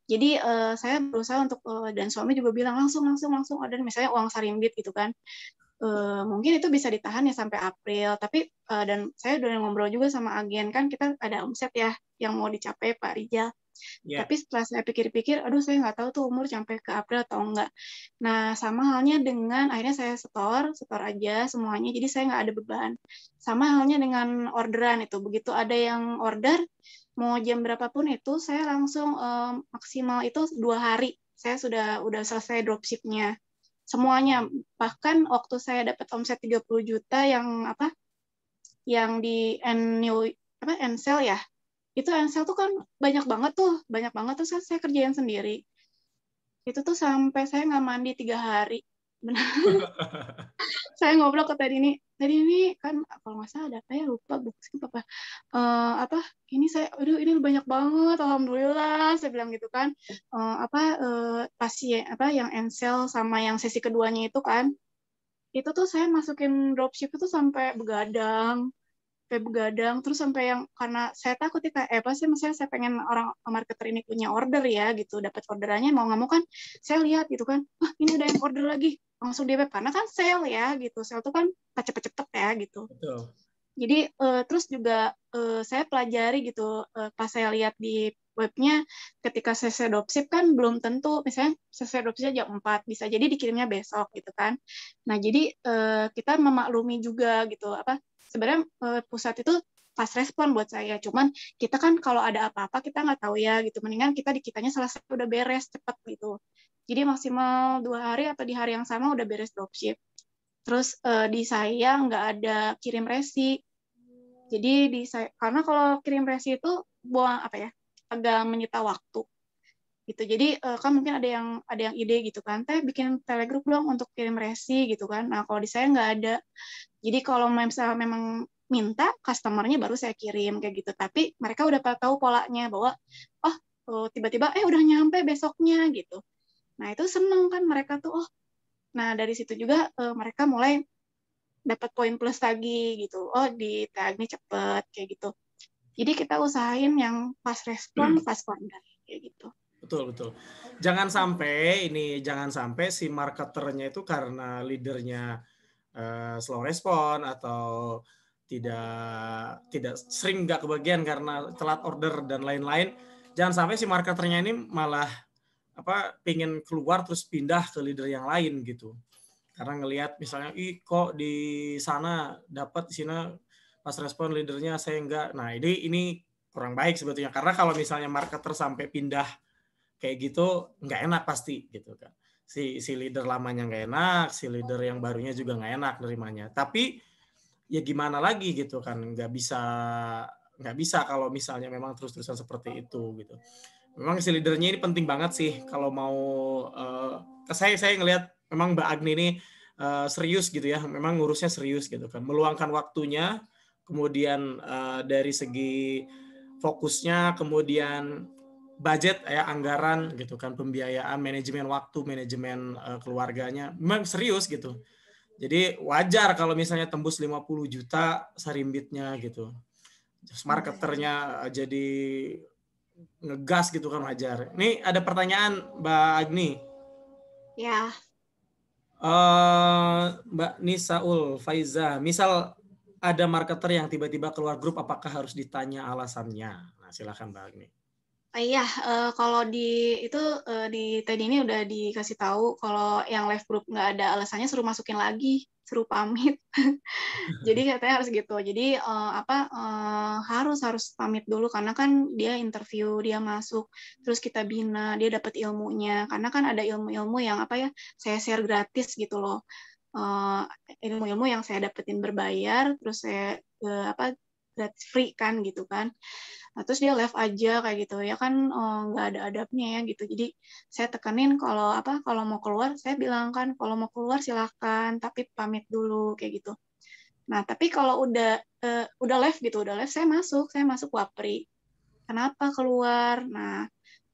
Jadi saya berusaha untuk dan suami juga bilang langsung order, misalnya uang sarimbit gitu kan. Mungkin itu bisa ditahan ya sampai April, tapi dan saya udah ngobrol juga sama agen, kan kita ada omset ya yang mau dicapai Pak Rijal. Tapi setelah saya pikir-pikir, aduh saya nggak tahu tuh umur sampai ke April atau enggak. Nah, sama halnya dengan akhirnya saya store aja semuanya, jadi saya nggak ada beban. Sama halnya dengan orderan itu, begitu ada yang order, mau jam berapapun itu, saya langsung maksimal itu 2 hari, saya udah selesai dropshipnya. semuanya. Bahkan waktu saya dapat omset 30 juta yang di Ensel ya, itu Ensel tuh kan banyak banget tuh saya kerjain sendiri. Itu tuh sampai saya nggak mandi 3 hari. Benar. Saya ngobrol ke tadi ini kan kalau nggak salah ada apa ya, lupa buku apa. Ini saya, aduh ini banyak banget, alhamdulillah, saya bilang gitu kan. Pasien yang Ensel sama yang sesi keduanya itu kan, itu tuh saya masukin dropship itu sampai begadang, terus sampai yang karena saya takut ya kayak apa sih, misalnya saya pengen orang marketer ini punya order ya gitu, dapat orderannya mau nggak mau kan saya lihat gitu kan, ini ada yang order lagi, langsung di web karena kan sale ya gitu, sale tuh kan cepet-cepet ya gitu. Betul. Jadi terus juga saya pelajari gitu, pas saya lihat di webnya, ketika CC dropship kan belum tentu, misalnya CC dropship jam 4, bisa jadi dikirimnya besok gitu kan. Nah jadi kita memaklumi juga gitu, sebenarnya pusat itu fast respon buat saya, cuman kita kan kalau ada apa-apa kita nggak tahu ya gitu, mendingan kitanya selesai udah beres cepet gitu. Jadi maksimal 2 hari atau di hari yang sama udah beres dropship. Terus di saya nggak ada kirim resi. Jadi karena kalau kirim resi itu agak menyita waktu gitu. Jadi kan mungkin ada yang ide gitu kan, teh bikin telegroup dong untuk kirim resi gitu kan. Nah kalau di saya nggak ada. Jadi kalau misalnya memang minta customernya baru saya kirim kayak gitu. Tapi mereka udah tahu polanya bahwa tiba-tiba udah nyampe besoknya gitu. Nah itu seneng kan mereka tuh. Nah dari situ juga mereka mulai dapat poin plus lagi gitu. Di tag ini cepet kayak gitu. Jadi kita usahain yang fast respon, fast wonder kayak gitu. Betul. Jangan sampai si marketernya itu karena leadernya slow respon atau tidak sering nggak kebagian karena telat order dan lain-lain. Jangan sampai si marketernya ini malah pingin keluar terus pindah ke leader yang lain gitu. Karena ngelihat misalnya, kok di sana dapat, di sini pas respon leadernya saya enggak. Nah ini kurang baik sebetulnya. Karena kalau misalnya marketer sampai pindah kayak gitu, nggak enak pasti gitu kan. Si leader lamanya nggak enak, si leader yang barunya juga nggak enak nerimanya. Tapi ya gimana lagi gitu kan, nggak bisa kalau misalnya memang terus-terusan seperti itu gitu. Memang si leadernya ini penting banget sih kalau mau saya ngelihat memang Mbak Agni ini serius gitu ya, memang ngurusnya serius gitu kan, meluangkan waktunya, kemudian dari segi fokusnya, kemudian budget ya, anggaran gitu kan, pembiayaan, manajemen waktu, manajemen keluarganya, memang serius gitu. Jadi wajar kalau misalnya tembus 50 juta sarimbitnya gitu. Terus marketernya jadi ngegas gitu kan, wajar. Ini ada pertanyaan Mbak Agni. Ya. Mbak Nisaul Faiza, misal ada marketer yang tiba-tiba keluar grup, apakah harus ditanya alasannya? Nah, silakan Mbak Agni. Iya, kalau di tadi ini udah dikasih tahu kalau yang live group nggak ada alasannya, suruh masukin lagi, suruh pamit. Jadi katanya harus gitu. Jadi harus pamit dulu karena kan dia interview, dia masuk, terus kita bina, dia dapat ilmunya. Karena kan ada ilmu-ilmu yang saya share gratis gitu loh. Ilmu-ilmu yang saya dapetin berbayar, terus saya gratis free kan gitu kan. Nah, terus dia live aja kayak gitu ya kan, nggak ada adabnya ya gitu. Jadi saya tekanin kalau mau keluar, saya bilang kan kalau mau keluar silahkan, tapi pamit dulu kayak gitu. Nah tapi kalau udah live gitu, saya masuk Wapri. Kenapa keluar? Nah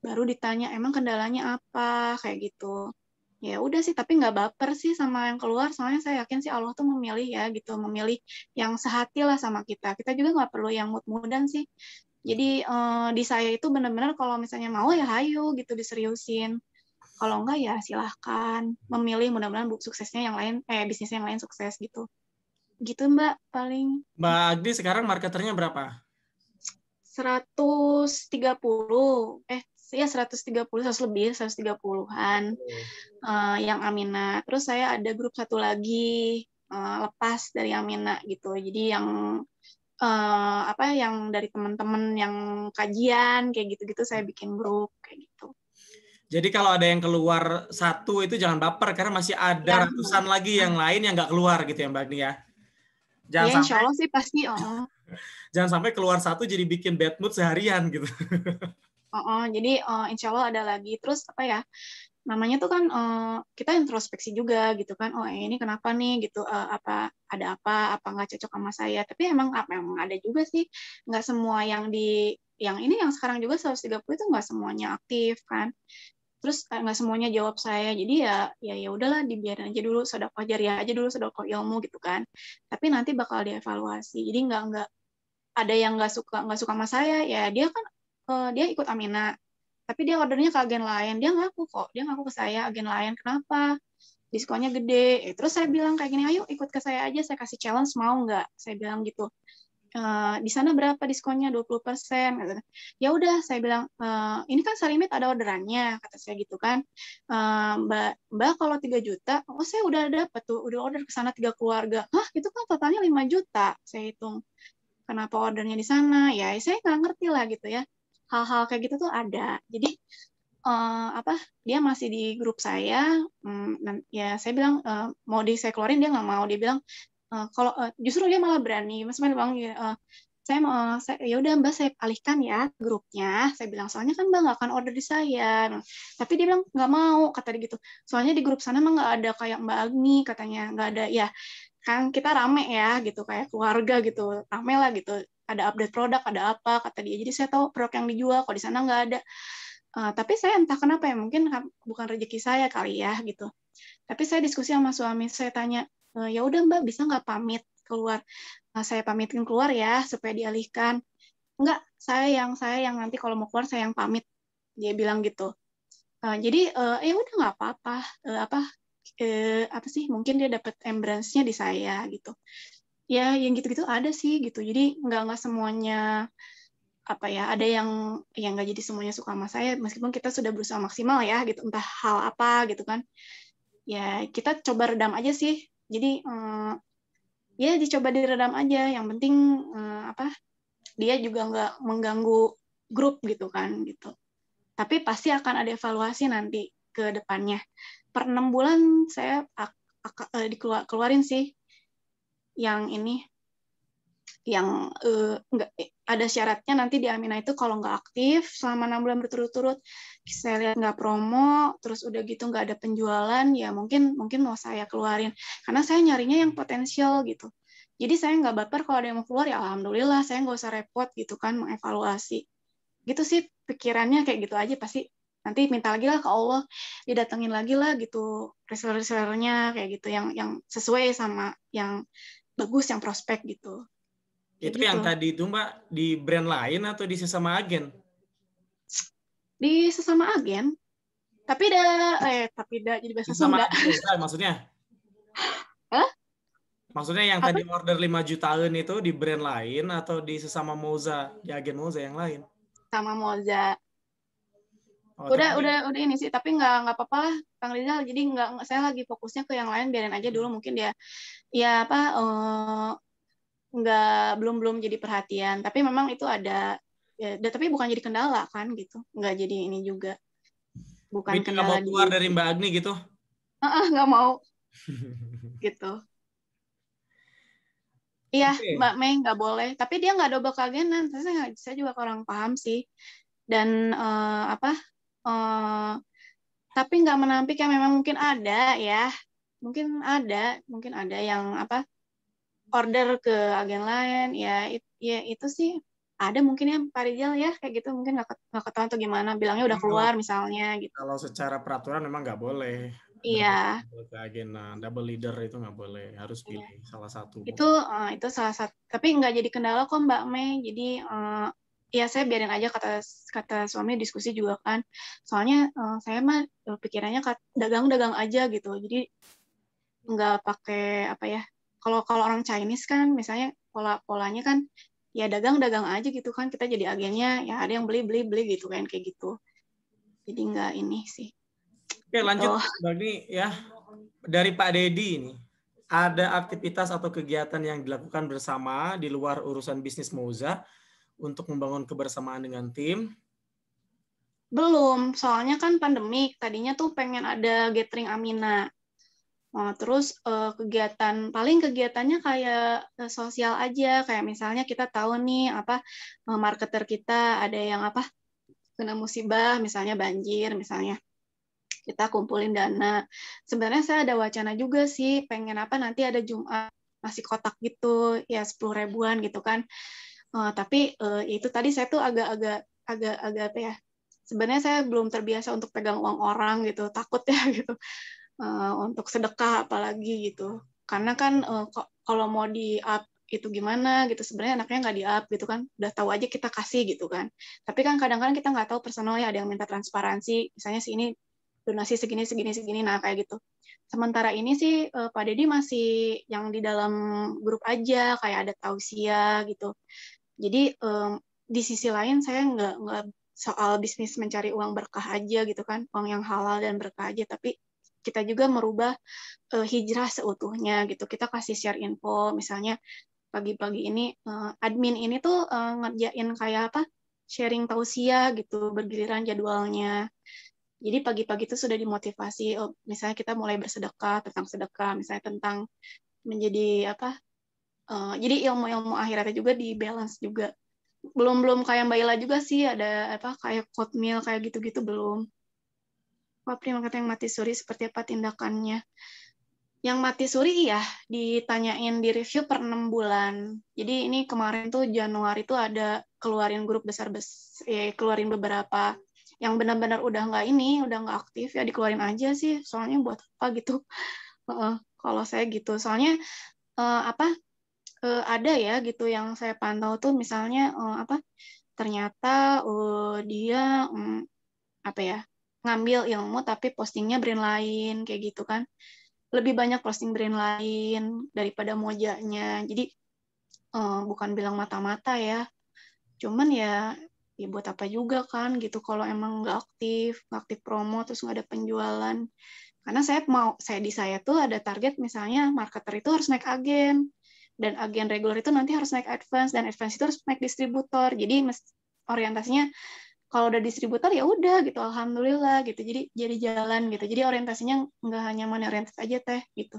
baru ditanya emang kendalanya apa kayak gitu. Ya udah sih, tapi nggak baper sih sama yang keluar, soalnya saya yakin sih Allah tuh memilih ya gitu, memilih yang sehati lah sama kita. Kita juga nggak perlu yang mood-moodan sih. Jadi di saya itu benar-benar kalau misalnya mau ya hayu gitu diseriusin. Kalau enggak ya silahkan memilih, mudah-mudahan suksesnya yang lain, bisnisnya yang lain sukses gitu. Gitu Mbak, paling. Mbak Agni sekarang marketernya berapa? 130. Ya 130, 100 lebih, 130-an. Yang Amina. Terus saya ada grup satu lagi lepas dari Amina gitu. Jadi yang yang dari teman-teman yang kajian kayak gitu-gitu saya bikin grup kayak gitu. Jadi kalau ada yang keluar satu itu jangan baper karena masih ada Ya, ratusan lagi yang lain yang nggak keluar gitu ya Mbak Agni ya. Jangan ya insya sampai Allah sih pasti. jangan sampai keluar satu jadi bikin bad mood seharian gitu. Jadi insya Allah ada lagi. Terus apa ya? Namanya tuh kan kita introspeksi juga gitu kan. Oh ini kenapa nih gitu? Apa ada apa nggak cocok sama saya? Tapi emang ada juga sih. Nggak semua yang ini yang sekarang juga 130 itu nggak semuanya aktif kan. Terus nggak semuanya jawab saya. Jadi ya udahlah dibiarin aja dulu, sedekah jariah aja dulu, sedekah ilmu gitu kan. Tapi nanti bakal dievaluasi. Jadi nggak ada yang nggak suka sama saya, ya dia kan dia ikut Amina, tapi dia ordernya ke agen lain, dia ngaku ke saya agen lain, kenapa diskonnya gede. Terus saya bilang kayak gini, ayo ikut ke saya aja, saya kasih challenge, mau nggak, saya bilang gitu. Di sana berapa diskonnya, 20%. Ya udah, saya bilang ini kan Sarimit ada orderannya, kata saya gitu kan. Mbak kalau 3 juta, oh saya udah dapat tuh, udah order ke sana 3 keluarga. Hah, itu kan totalnya 5 juta, saya hitung. Kenapa ordernya di sana? Ya saya nggak ngerti lah gitu ya. Hal-hal kayak gitu tuh ada. Jadi dia masih di grup saya. Ya saya bilang mau saya keluarin, dia nggak mau. Dia bilang kalau justru dia malah berani. Mas bilang saya mau, ya udah Mbak saya alihkan ya grupnya. Saya bilang soalnya kan Mbak nggak akan order di saya. Tapi dia bilang nggak mau, kata dia gitu. Soalnya di grup sana mah nggak ada kayak Mbak Agni, katanya nggak ada. Ya kan kita rame ya gitu, kayak keluarga gitu, rame lah gitu, ada update produk, ada apa, kata dia, jadi saya tahu produk yang dijual, kalau di sana nggak ada. Tapi saya entah kenapa ya, mungkin bukan rezeki saya kali ya gitu. Tapi saya diskusi sama suami, saya tanya, ya udah Mbak bisa nggak pamit keluar, saya pamitin keluar ya supaya dialihkan. Enggak, saya yang nanti kalau mau keluar saya yang pamit, dia bilang gitu. Jadi ya udah nggak apa-apa, apa sih, mungkin dia dapat embrace-nya di saya gitu. Ya yang gitu-gitu ada sih gitu. Jadi nggak semuanya apa ya, ada yang nggak jadi semuanya suka sama saya, meskipun kita sudah berusaha maksimal ya gitu, entah hal apa gitu kan. Ya kita coba redam aja sih. Jadi ya dicoba diredam aja. Yang penting dia juga nggak mengganggu grup gitu kan gitu. Tapi pasti akan ada evaluasi nanti ke depannya. Per 6 bulan saya dikeluarin sih yang ini, yang nggak ada syaratnya nanti di Amina itu, kalau nggak aktif selama 6 bulan berturut-turut, saya lihat nggak promo, terus udah gitu nggak ada penjualan, ya mungkin mau saya keluarin, karena saya nyarinya yang potensial gitu. Jadi saya nggak baper kalau ada yang mau keluar, ya alhamdulillah, saya nggak usah repot gitu kan mengevaluasi. Gitu sih pikirannya, kayak gitu aja. Pasti nanti minta lagi lah ke Allah, didatengin lagi lah gitu reseller-resellernya kayak gitu, yang sesuai sama yang bagus, yang prospek gitu. Kayak Itu gitu. yang tadi itu Mbak di brand lain atau di sesama agen? Di sesama agen, tapi jadi Di bahasa sesama Sunda. agen Moza maksudnya? Hah? Maksudnya yang Apa? tadi order 5 jutaan itu di brand lain atau di sesama Moza, di agen Moza yang lain? Sama Moza. Oh, Udah tapi udah ini sih, tapi nggak apa-apa lah Kang Rizal. Jadi nggak, saya lagi fokusnya ke yang lain, biarin aja dulu, mungkin dia ya apa nggak belum jadi perhatian. Tapi memang itu ada ya, tapi bukan jadi kendala kan gitu. Nggak jadi ini juga. Bukan dia nggak mau kendala keluar di dari Mbak Agni gitu? nggak mau gitu. Iya, Oke. Mbak Mei nggak boleh. Tapi dia nggak double keagenan. Saya juga kurang paham sih. Dan apa? eh, tapi nggak menampik yang memang mungkin ada ya. Mungkin ada yang apa? Order ke agen lain. Ya itu sih ada mungkin ya Pak Rizal ya, kayak gitu. Mungkin nggak ketahuan atau gimana. Bilangnya udah Memang keluar misalnya gitu. kalau secara peraturan memang nggak boleh double, Iya. double keagenan, double leader itu nggak boleh, harus Iya. pilih salah satu. Itu salah satu, tapi nggak jadi kendala kok Mbak Mei. Jadi ya saya biarin aja, kata suami, diskusi juga kan, soalnya saya mah pikirannya dagang-dagang aja gitu, jadi nggak pakai apa ya, kalau kalau orang Chinese kan misalnya polanya kan ya dagang-dagang aja gitu kan, kita jadi agennya ya ada yang beli beli beli gitu kan, kayak gitu. Jadi nggak ini sih Oke, gitu. lanjut Bagi ya. Dari Pak Dedi ini, ada aktivitas atau kegiatan yang dilakukan bersama di luar urusan bisnis Moza untuk membangun kebersamaan dengan tim? Belum, soalnya kan pandemik. Tadinya tuh pengen ada gathering Amina. Terus paling kegiatannya kayak sosial aja, kayak misalnya kita tahu nih apa marketer kita ada yang apa kena musibah, misalnya banjir, misalnya kita kumpulin dana. Sebenarnya saya ada wacana juga sih, pengen apa nanti ada Jumat nasi kotak gitu, ya 10 ribuan gitu kan. Tapi itu tadi saya tuh agak apa ya? Sebenarnya saya belum terbiasa untuk pegang uang orang gitu, takut ya gitu. Untuk sedekah apalagi gitu. Karena kan kalau mau di up itu gimana gitu, sebenarnya anaknya nggak di up gitu kan, udah tahu aja kita kasih gitu kan. Tapi kan kadang-kadang kita nggak tahu personalnya, ada yang minta transparansi, misalnya si ini donasi segini segini segini, nah kayak gitu. Sementara ini sih Pak Deddy masih yang di dalam grup aja, kayak ada tausiah gitu. Jadi di sisi lain saya nggak soal bisnis mencari uang berkah aja gitu kan, uang yang halal dan berkah aja, tapi kita juga merubah hijrah seutuhnya gitu. Kita kasih share info, misalnya pagi-pagi ini admin ini tuh ngerjain kayak apa? Sharing tausiah gitu, bergiliran jadwalnya. Jadi pagi-pagi itu sudah dimotivasi, misalnya kita mulai bersedekah, tentang sedekah, misalnya tentang menjadi apa? Jadi ilmu-ilmu akhiratnya juga di balance juga. Belum kayak Mbak Ila juga sih, ada apa kayak oatmeal kayak gitu-gitu belum. Pak Pri mengatakan yang mati suri seperti apa tindakannya? Yang mati suri iya, ditanyain di review per 6 bulan. Jadi ini kemarin tuh Januari tuh ada keluarin grup besar-besar, keluarin beberapa yang benar-benar udah nggak ini, udah nggak aktif ya dikeluarin aja sih. Soalnya buat apa gitu? Kalau saya gitu, soalnya apa ada ya gitu yang saya pantau tuh misalnya apa ternyata dia apa ya ngambil ilmu tapi postingnya brand lain kayak gitu kan, lebih banyak posting brand lain daripada mojanya. Jadi bukan bilang mata-mata ya, cuman ya buat apa juga kan gitu kalau emang nggak aktif promo terus nggak ada penjualan. Karena saya tuh ada target misalnya marketer itu harus naik agen, dan agen reguler itu nanti harus naik advance, dan advance itu harus naik distributor. Jadi orientasinya kalau udah distributor ya udah gitu, alhamdulillah gitu, jadi jalan gitu. Jadi orientasinya nggak hanya money oriented aja teh gitu.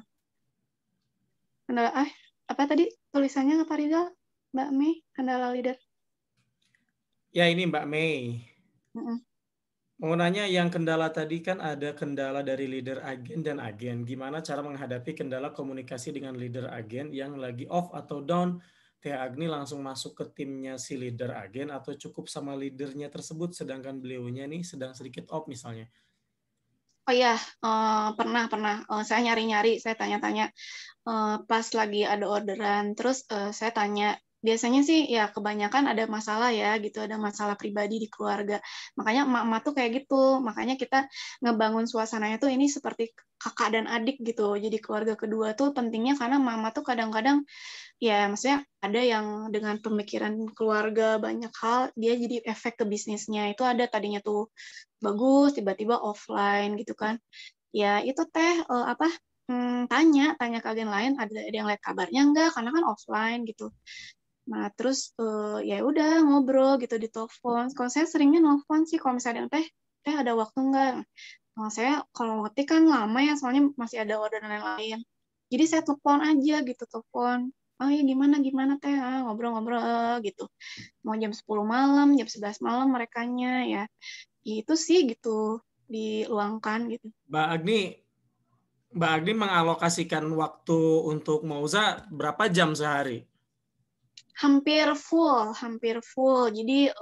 Kendala apa tadi tulisannya Pak Rizal, Mbak Mei, kendala leader. Ya ini Mbak Mei. Mm-mm. Mau nanya yang kendala tadi kan ada kendala dari leader agen dan agen. Gimana cara menghadapi kendala komunikasi dengan leader agen yang lagi off atau down? Teh Agni langsung masuk ke timnya si leader agen atau cukup sama leadernya tersebut sedangkan beliaunya nih sedang sedikit off misalnya? Oh ya, pernah. Saya nyari-nyari, saya tanya-tanya pas lagi ada orderan. Terus saya tanya, biasanya sih ya kebanyakan ada masalah ya gitu, ada masalah pribadi di keluarga. Makanya emak-emak tuh kayak gitu. Makanya kita ngebangun suasananya tuh ini seperti kakak dan adik gitu. Jadi keluarga kedua tuh pentingnya karena mama tuh kadang-kadang ya maksudnya ada yang dengan pemikiran keluarga banyak hal dia jadi efek ke bisnisnya itu ada, tadinya tuh bagus tiba-tiba offline gitu kan. Ya itu teh apa tanya ke agen lain ada yang lihat kabarnya enggak karena kan offline gitu. Nah terus ya udah ngobrol gitu di telepon. Kalau saya seringnya nelfon sih kalau misalnya teh ada waktu enggak. Saya kalau ngetik kan lama ya soalnya masih ada orderan lain. Jadi saya telepon aja gitu, telepon. Oh iya gimana gimana teh ngobrol-ngobrol gitu. Mau jam 10 malam, jam 11 malam merekanya ya. Itu sih gitu diluangkan gitu. Mbak Agni mengalokasikan waktu untuk Mauza berapa jam sehari? Hampir full. Jadi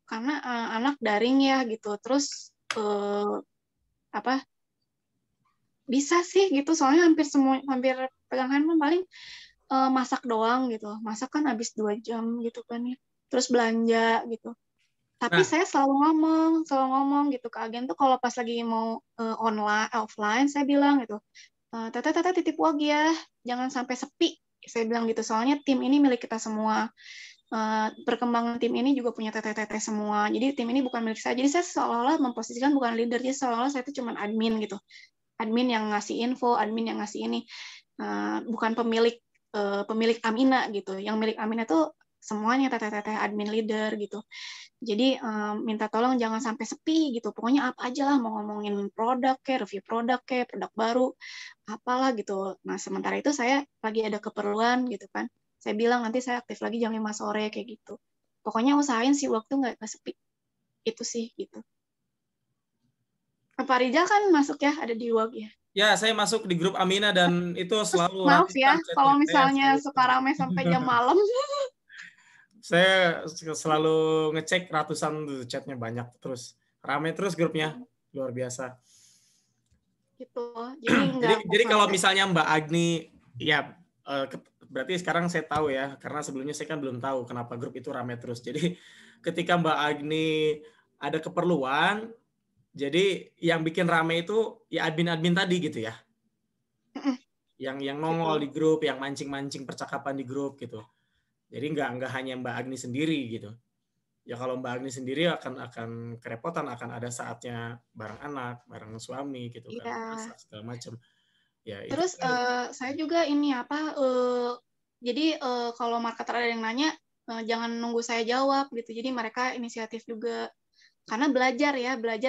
karena anak daring ya gitu. Terus apa bisa sih gitu soalnya hampir pegang handphone paling masak doang gitu. Masak kan habis 2 jam gitu kan ya. Terus belanja gitu. Tapi Nah, saya selalu ngomong gitu ke agen tuh kalau pas lagi mau online, offline, saya bilang gitu, Tete titip uang ya, jangan sampai sepi. Saya bilang gitu, soalnya tim ini milik kita semua. Perkembangan tim ini juga punya tete-tete semua. Jadi tim ini bukan milik saya. Jadi saya seolah-olah memposisikan bukan leader, jadi seolah-olah saya itu cuma admin gitu. Admin yang ngasih info, admin yang ngasih ini. Bukan pemilik Amina gitu. Yang milik Amina tuh semuanya teteh-teteh admin leader gitu. Jadi minta tolong jangan sampai sepi gitu. Pokoknya apa aja lah, mau ngomongin produk kayak review produk kayak produk baru, apalah gitu. Nah sementara itu saya lagi ada keperluan gitu kan. Saya bilang nanti saya aktif lagi jam 5 sore kayak gitu. Pokoknya usahain sih waktu nggak sepi. Itu sih gitu. Pak Rijal kan masuk ya, ada di WAG ya. Ya, saya masuk di grup Amina dan itu Terus selalu maaf ya, ratusan chatnya. kalau Saya misalnya selalu, suka rame sampai jam malam. saya selalu ngecek ratusan tuh chatnya banyak terus. Rame terus grupnya. Luar biasa. Gitu. Jadi nggak Jadi kalau sampai. misalnya Mbak Agni, ya berarti sekarang saya tahu ya, karena sebelumnya saya kan belum tahu kenapa grup itu rame terus. Jadi ketika Mbak Agni ada keperluan, jadi yang bikin rame itu ya admin-admin tadi gitu ya. Yang nongol Gitu. di grup, yang mancing-mancing percakapan di grup gitu. Jadi nggak hanya Mbak Agni sendiri gitu. Ya kalau Mbak Agni sendiri akan kerepotan, akan ada saatnya bareng anak, bareng suami gitu kan, Iya. masak segala macam. Ya itu Terus saya juga ini apa, jadi kalau marketer ada yang nanya, jangan nunggu saya jawab gitu. Jadi mereka inisiatif juga. Karena belajar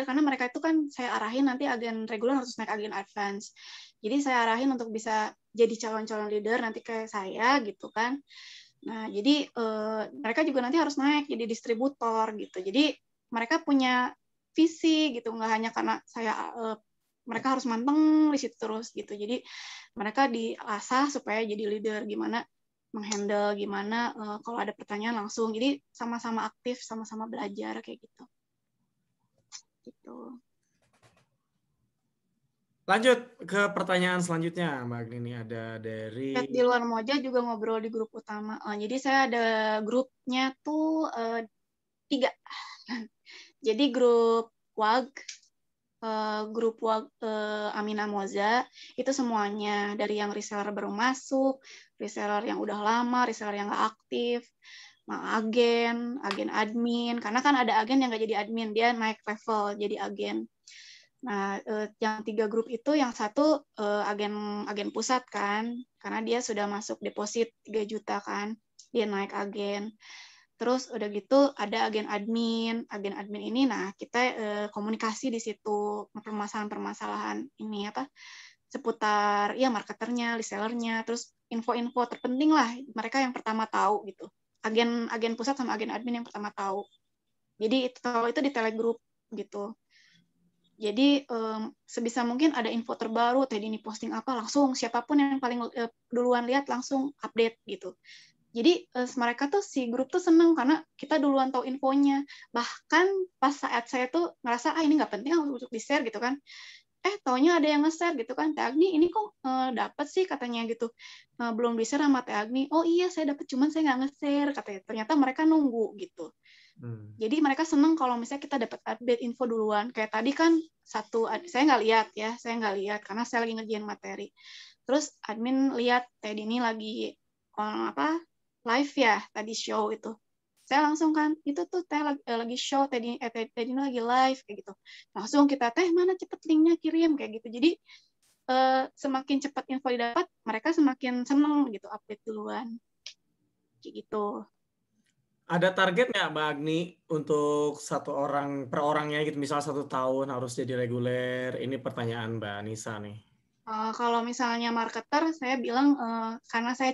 karena mereka itu kan saya arahin nanti agen reguler harus naik agen advance. Jadi saya arahin untuk bisa jadi calon-calon leader nanti kayak saya gitu kan. Nah, jadi mereka juga nanti harus naik jadi distributor gitu. Jadi mereka punya visi gitu, nggak hanya karena saya mereka harus manteng di situ terus gitu. Jadi mereka diasah supaya jadi leader, gimana menghandle, gimana kalau ada pertanyaan langsung. Jadi sama-sama aktif, sama-sama belajar kayak gitu. Gitu. Lanjut ke pertanyaan selanjutnya, Mbak Agni. Ini ada dari Chat di luar Moja juga ngobrol di grup utama. Jadi saya ada grupnya tuh 3. Jadi grup WAG, grup WAG Amina Moza, itu semuanya dari yang reseller baru masuk, reseller yang udah lama, reseller yang nggak aktif, agen admin, karena kan ada agen yang nggak jadi admin, dia naik level jadi agen. Nah, yang 3 grup itu, yang satu agen pusat kan, karena dia sudah masuk deposit 3 juta kan, dia naik agen. Terus udah gitu ada agen admin ini, nah kita komunikasi di situ permasalahan-permasalahan ini apa seputar ya marketernya, resellernya, terus info-info terpenting lah mereka yang pertama tahu gitu. Agen pusat sama agen admin yang pertama tahu. Jadi kalau itu di telegroup gitu. Jadi sebisa mungkin ada info terbaru, tadi ini posting apa, langsung siapapun yang paling duluan lihat langsung update gitu. Jadi mereka tuh si grup tuh seneng karena kita duluan tahu infonya. Bahkan pas saat saya tuh ngerasa ini nggak penting untuk di-share gitu kan. Taunya ada yang nge-share gitu kan. Teh Agni ini kok dapat sih katanya gitu. Belum di-share sama Teh Agni. Oh iya saya dapat cuman saya nggak nge-share katanya. Ternyata mereka nunggu gitu. Jadi mereka seneng kalau misalnya kita dapat update info duluan. Kayak tadi kan saya nggak lihat karena saya lagi ngerjain materi. Terus admin lihat Teh Dini lagi live ya tadi show itu. Saya langsung kan itu tuh Teh lagi show, Teh Dini lagi live kayak gitu. Langsung kita Teh mana cepet linknya kirim kayak gitu. Jadi semakin cepat info didapat, mereka semakin seneng gitu update duluan. Kayak gitu. ada target nggak Mbak Agni untuk satu orang per orangnya gitu, misal 1 tahun harus jadi reguler? Ini pertanyaan Mbak Nisa nih. Kalau misalnya marketer, saya bilang karena saya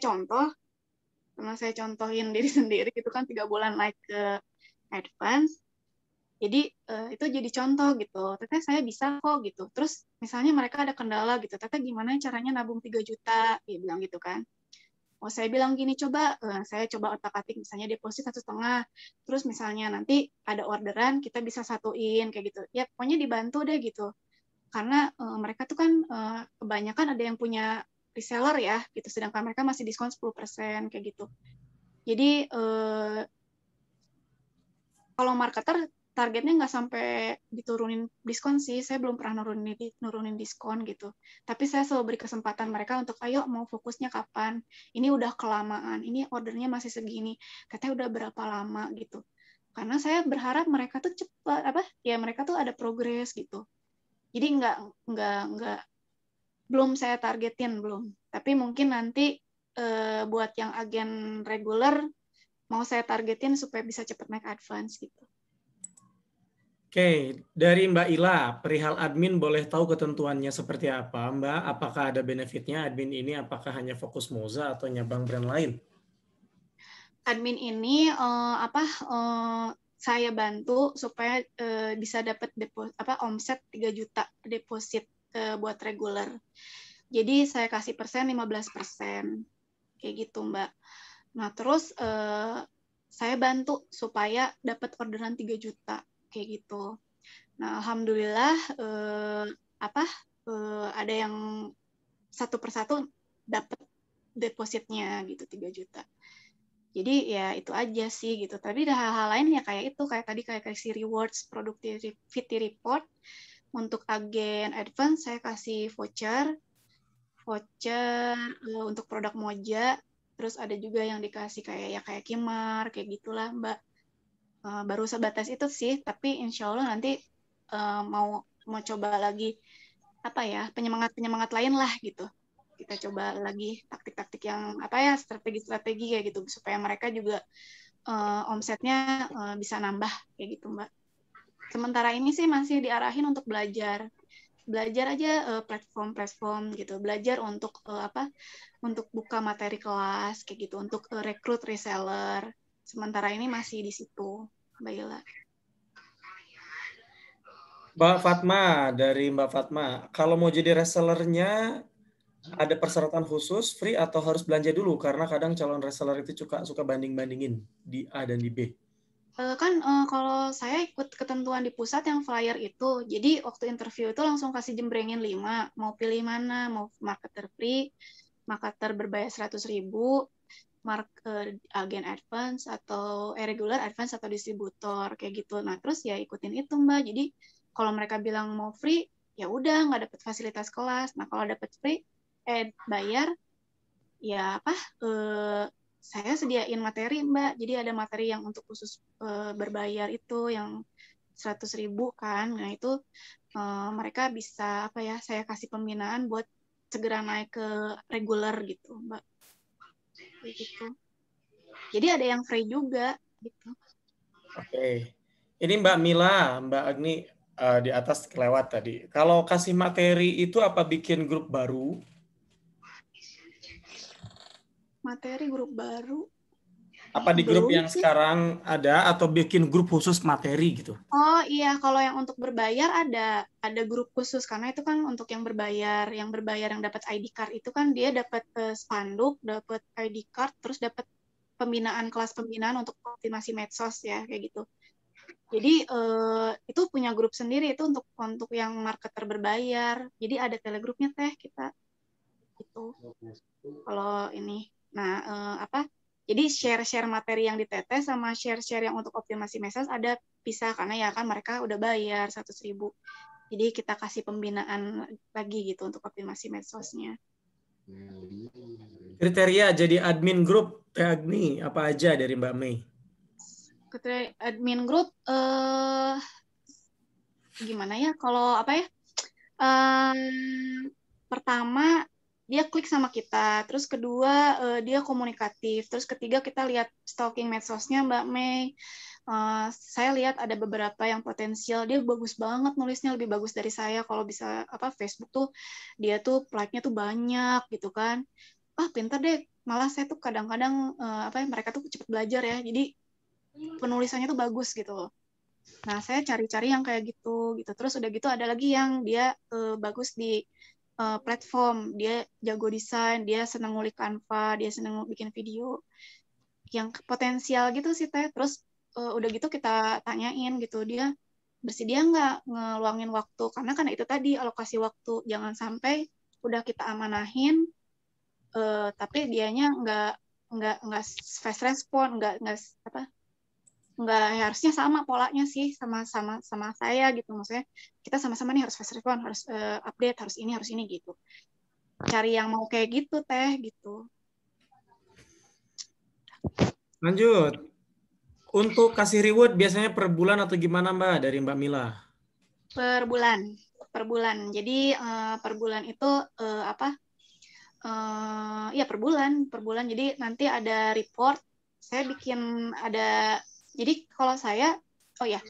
contohin diri sendiri gitu kan 3 bulan naik ke advance, jadi itu jadi contoh gitu. Teteh saya bisa kok gitu. Terus misalnya mereka ada kendala gitu, Teteh gimana caranya nabung 3 juta? Dia bilang gitu kan. Saya bilang gini, saya coba otak-atik misalnya deposit 1,5, terus misalnya nanti ada orderan kita bisa satuin kayak gitu. Ya pokoknya dibantu deh gitu. Karena mereka tuh kan kebanyakan ada yang punya reseller ya gitu, sedangkan mereka masih diskon 10% kayak gitu. Jadi kalau marketer targetnya nggak sampai diturunin diskon sih, saya belum pernah nurunin diskon gitu. Tapi saya selalu beri kesempatan mereka untuk ayo mau fokusnya kapan, ini udah kelamaan, ini ordernya masih segini, katanya udah berapa lama gitu. Karena saya berharap mereka tuh cepat mereka tuh ada progres gitu. Jadi nggak belum saya targetin belum, tapi mungkin nanti buat yang agen reguler mau saya targetin supaya bisa cepat naik advance gitu. Oke, dari Mbak Ila, perihal admin boleh tahu ketentuannya seperti apa, Mbak? Apakah ada benefitnya admin ini? Apakah hanya fokus Moza atau nyabang brand lain? Admin ini saya bantu supaya bisa dapat omset 3 juta deposit buat reguler. Jadi saya kasih persen 15%. Kayak gitu, Mbak. Nah, terus saya bantu supaya dapat orderan 3 juta kayak gitu. Nah, alhamdulillah ada yang satu persatu dapat depositnya gitu 3 juta. Jadi ya itu aja sih gitu. Tapi ada hal-hal lain ya kayak itu, kayak tadi kayak kasih rewards, productivity report. Untuk agen advance saya kasih voucher untuk produk Moja. Terus ada juga yang dikasih kayak Kimar, kayak gitulah Mbak. Baru sebatas itu sih, tapi insya Allah nanti mau coba lagi penyemangat lain lah gitu. Kita coba lagi taktik-taktik yang strategi-strategi kayak gitu supaya mereka juga omsetnya bisa nambah kayak gitu Mbak. Sementara ini sih masih diarahin untuk belajar aja platform gitu, belajar untuk untuk buka materi kelas kayak gitu, untuk rekrut reseller. Sementara ini masih di situ, Mbak Ila. Mbak Fatma, dari Mbak Fatma, kalau mau jadi resellernya ada persyaratan khusus, free atau harus belanja dulu? Karena kadang calon reseller itu suka banding-bandingin di A dan di B. Kalau saya ikut ketentuan di pusat yang flyer itu, jadi waktu interview itu langsung kasih jembrengin 5, mau pilih mana, mau marketer free, marketer berbayar 100.000, agen advance atau regular advance atau distributor kayak gitu. Nah terus ya ikutin itu Mbak. Jadi kalau mereka bilang mau free, ya udah nggak dapat fasilitas kelas. Nah kalau dapat free, bayar, ya saya sediain materi Mbak. Jadi ada materi yang untuk khusus berbayar itu yang 100.000 kan. Nah itu mereka bisa saya kasih pembinaan buat segera naik ke regular gitu Mbak. Gitu. Jadi ada yang free juga gitu. Oke. Ini Mbak Mila, Mbak Agni di atas kelewat tadi. Kalau kasih materi itu apa bikin grup baru? Materi grup baru. Apa di grup yang sih. sekarang ada atau bikin grup khusus materi gitu? Oh iya, kalau yang untuk berbayar ada grup khusus karena itu kan untuk yang berbayar yang dapat ID card itu kan dia dapat spanduk, dapat ID card, terus dapat kelas pembinaan untuk optimasi medsos ya kayak gitu. Jadi itu punya grup sendiri itu untuk yang marketer berbayar. Jadi ada telegrupnya teh kita gitu. Kalau ini, nah jadi share materi yang ditetes sama share yang untuk optimasi medsos ada pisah karena ya kan mereka udah bayar 100.000. Jadi kita kasih pembinaan lagi gitu untuk optimasi medsosnya. Kriteria jadi admin grup Teh Agni apa aja dari Mbak Mei? Kriteria admin grup gimana ya? Kalau pertama dia klik sama kita, terus kedua dia komunikatif, terus ketiga kita lihat stalking medsosnya Mbak Mei. Saya lihat ada beberapa yang potensial, dia bagus banget nulisnya, lebih bagus dari saya. Kalau bisa Facebook tuh dia tuh like-nya tuh banyak gitu kan. Pintar deh. Malah saya tuh kadang-kadang mereka tuh cepat belajar ya. Jadi penulisannya tuh bagus gitu loh. Nah, saya cari-cari yang kayak gitu. Terus udah gitu ada lagi yang dia bagus di platform, dia jago desain, dia seneng ngulik Canva, dia seneng bikin video yang potensial gitu sih Teh. Terus udah gitu kita tanyain gitu, dia bersedia nggak ngeluangin waktu, karena kan itu tadi alokasi waktu, jangan sampai udah kita amanahin tapi dianya nggak fast respon, nggak harusnya sama polanya sih sama saya gitu, maksudnya kita sama-sama nih harus fast respon, harus update, harus ini gitu, cari yang mau kayak gitu Teh gitu. Lanjut, untuk kasih reward biasanya per bulan atau gimana Mbak dari Mbak Mila? Per bulan, jadi per bulan itu ya per bulan, jadi nanti ada report saya bikin ada, jadi kalau saya, oh ya,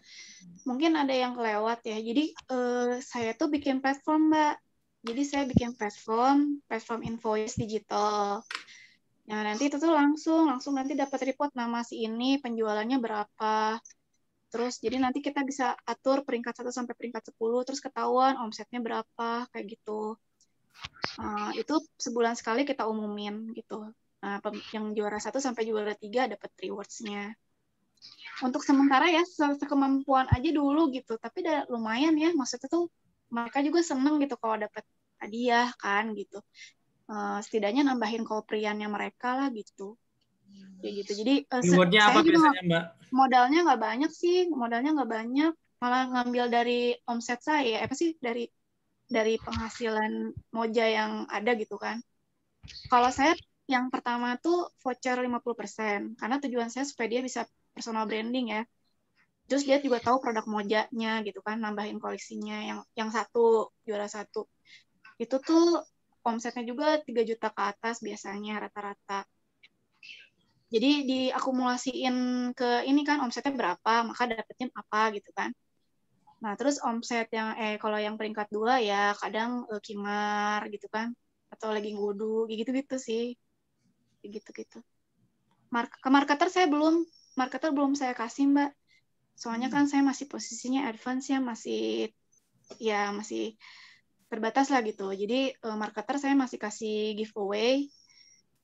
mungkin ada yang kelewat ya. Jadi saya tuh bikin platform, Mbak. Jadi saya bikin platform invoice digital. Nah, nanti itu tuh langsung nanti dapat report nama si ini, penjualannya berapa. Terus jadi nanti kita bisa atur peringkat 1 sampai peringkat 10, terus ketahuan omsetnya berapa, kayak gitu. Itu sebulan sekali kita umumin gitu. Nah, yang juara 1 sampai juara 3 dapat rewards-nya. Untuk sementara ya, sekemampuan aja dulu gitu. Tapi udah lumayan ya, maksudnya tuh mereka juga seneng gitu kalau dapat hadiah kan gitu. Setidaknya nambahin kopriannya mereka lah gitu. Kayak gitu. Jadi Rewardnya saya apa juga biasanya, Mbak? modalnya nggak banyak sih, malah ngambil dari omset saya, apa sih, dari penghasilan Moja yang ada gitu kan. Kalau saya yang pertama tuh voucher 50%, karena tujuan saya supaya dia bisa personal branding ya. Terus dia juga tahu produk Mojanya gitu kan, nambahin koleksinya yang satu, juara 1. Itu tuh omsetnya juga 3 juta ke atas biasanya rata-rata. Jadi diakumulasiin ke ini kan omsetnya berapa, maka dapetnya apa gitu kan. Nah, terus omset yang kalau yang peringkat 2 ya kadang Kimar gitu kan, atau lagi ngudu gitu-gitu sih. Gitu-gitu. Ke marketer belum saya kasih, Mbak. Soalnya kan saya masih posisinya advance ya, masih terbatas lah gitu. Jadi marketer saya masih kasih giveaway.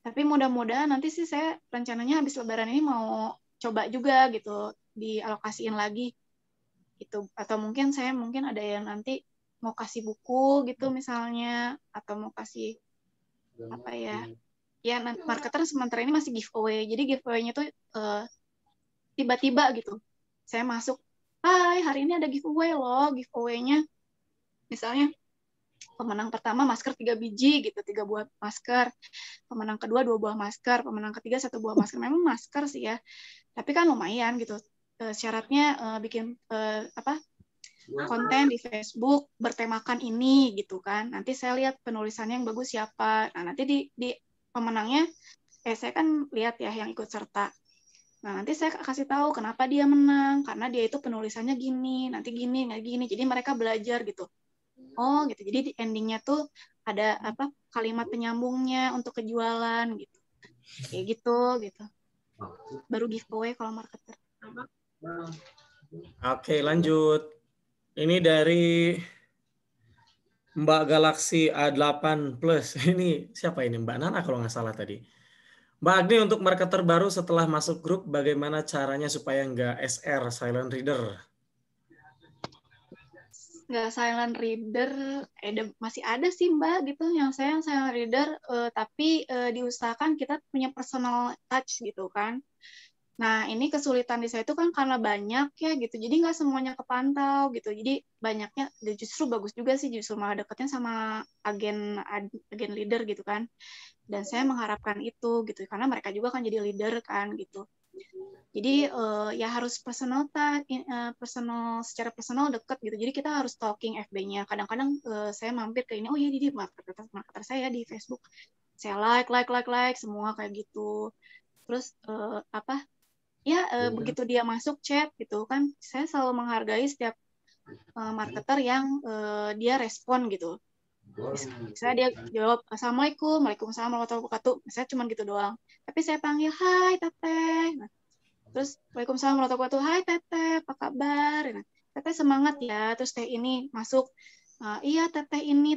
Tapi mudah-mudahan nanti sih saya rencananya habis Lebaran ini mau coba juga gitu, dialokasiin lagi gitu. Atau mungkin ada yang nanti mau kasih buku gitu misalnya, atau mau kasih apa ya? Ya, marketer sementara ini masih giveaway. Jadi giveaway-nya tuh tiba-tiba gitu. Saya masuk, hai, hari ini ada giveaway loh. Giveaway-nya misalnya pemenang pertama masker 3 biji gitu, 3 buah masker. Pemenang kedua 2 buah masker, pemenang ketiga 1 buah masker. Memang masker sih ya, tapi kan lumayan gitu. Syaratnya bikin konten di Facebook bertemakan ini gitu kan. Nanti saya lihat penulisannya yang bagus siapa. Nah, nanti di pemenangnya saya kan lihat ya yang ikut serta. Nah, nanti saya kasih tahu kenapa dia menang, karena dia itu penulisannya gini, nanti gini, nggak gini. Jadi mereka belajar gitu. Oh, gitu. Jadi di endingnya tuh ada kalimat penyambungnya untuk kejualan gitu. Kayak gitu. Baru giveaway kalau marketer. Oke, lanjut. Ini dari Mbak Galaxy A8 Plus. Ini siapa ini? Mbak Nana kalau nggak salah tadi. Mbak Agni, untuk marketer baru setelah masuk grup, bagaimana caranya supaya nggak SR, silent reader? Nggak silent reader, masih ada sih Mbak gitu yang silent reader, tapi diusahakan kita punya personal touch gitu kan. Nah, ini kesulitan di saya itu kan karena banyak ya gitu, jadi nggak semuanya kepantau gitu. Jadi banyaknya, justru bagus juga sih, justru malah deketnya sama agen leader gitu kan. Dan saya mengharapkan itu gitu, karena mereka juga kan jadi leader kan gitu. Jadi ya harus secara personal deket gitu. Jadi kita harus stalking FB-nya. Kadang-kadang saya mampir ke ini, oh iya, jadi marketer saya di Facebook. Saya like semua kayak gitu. Terus begitu dia masuk chat gitu kan, saya selalu menghargai setiap marketer yang dia respon gitu. Misalnya dia jawab Assalamualaikum, Waalaikumsalam warahmatullahi wabarakatuh. Saya cuma gitu doang. Tapi saya panggil, hai Teteh. Nah, terus Waalaikumsalam warahmatullahi wabarakatuh. Hai Teteh, apa kabar? Nah, Teteh semangat ya. Terus Teh ini masuk, iya Teteh ini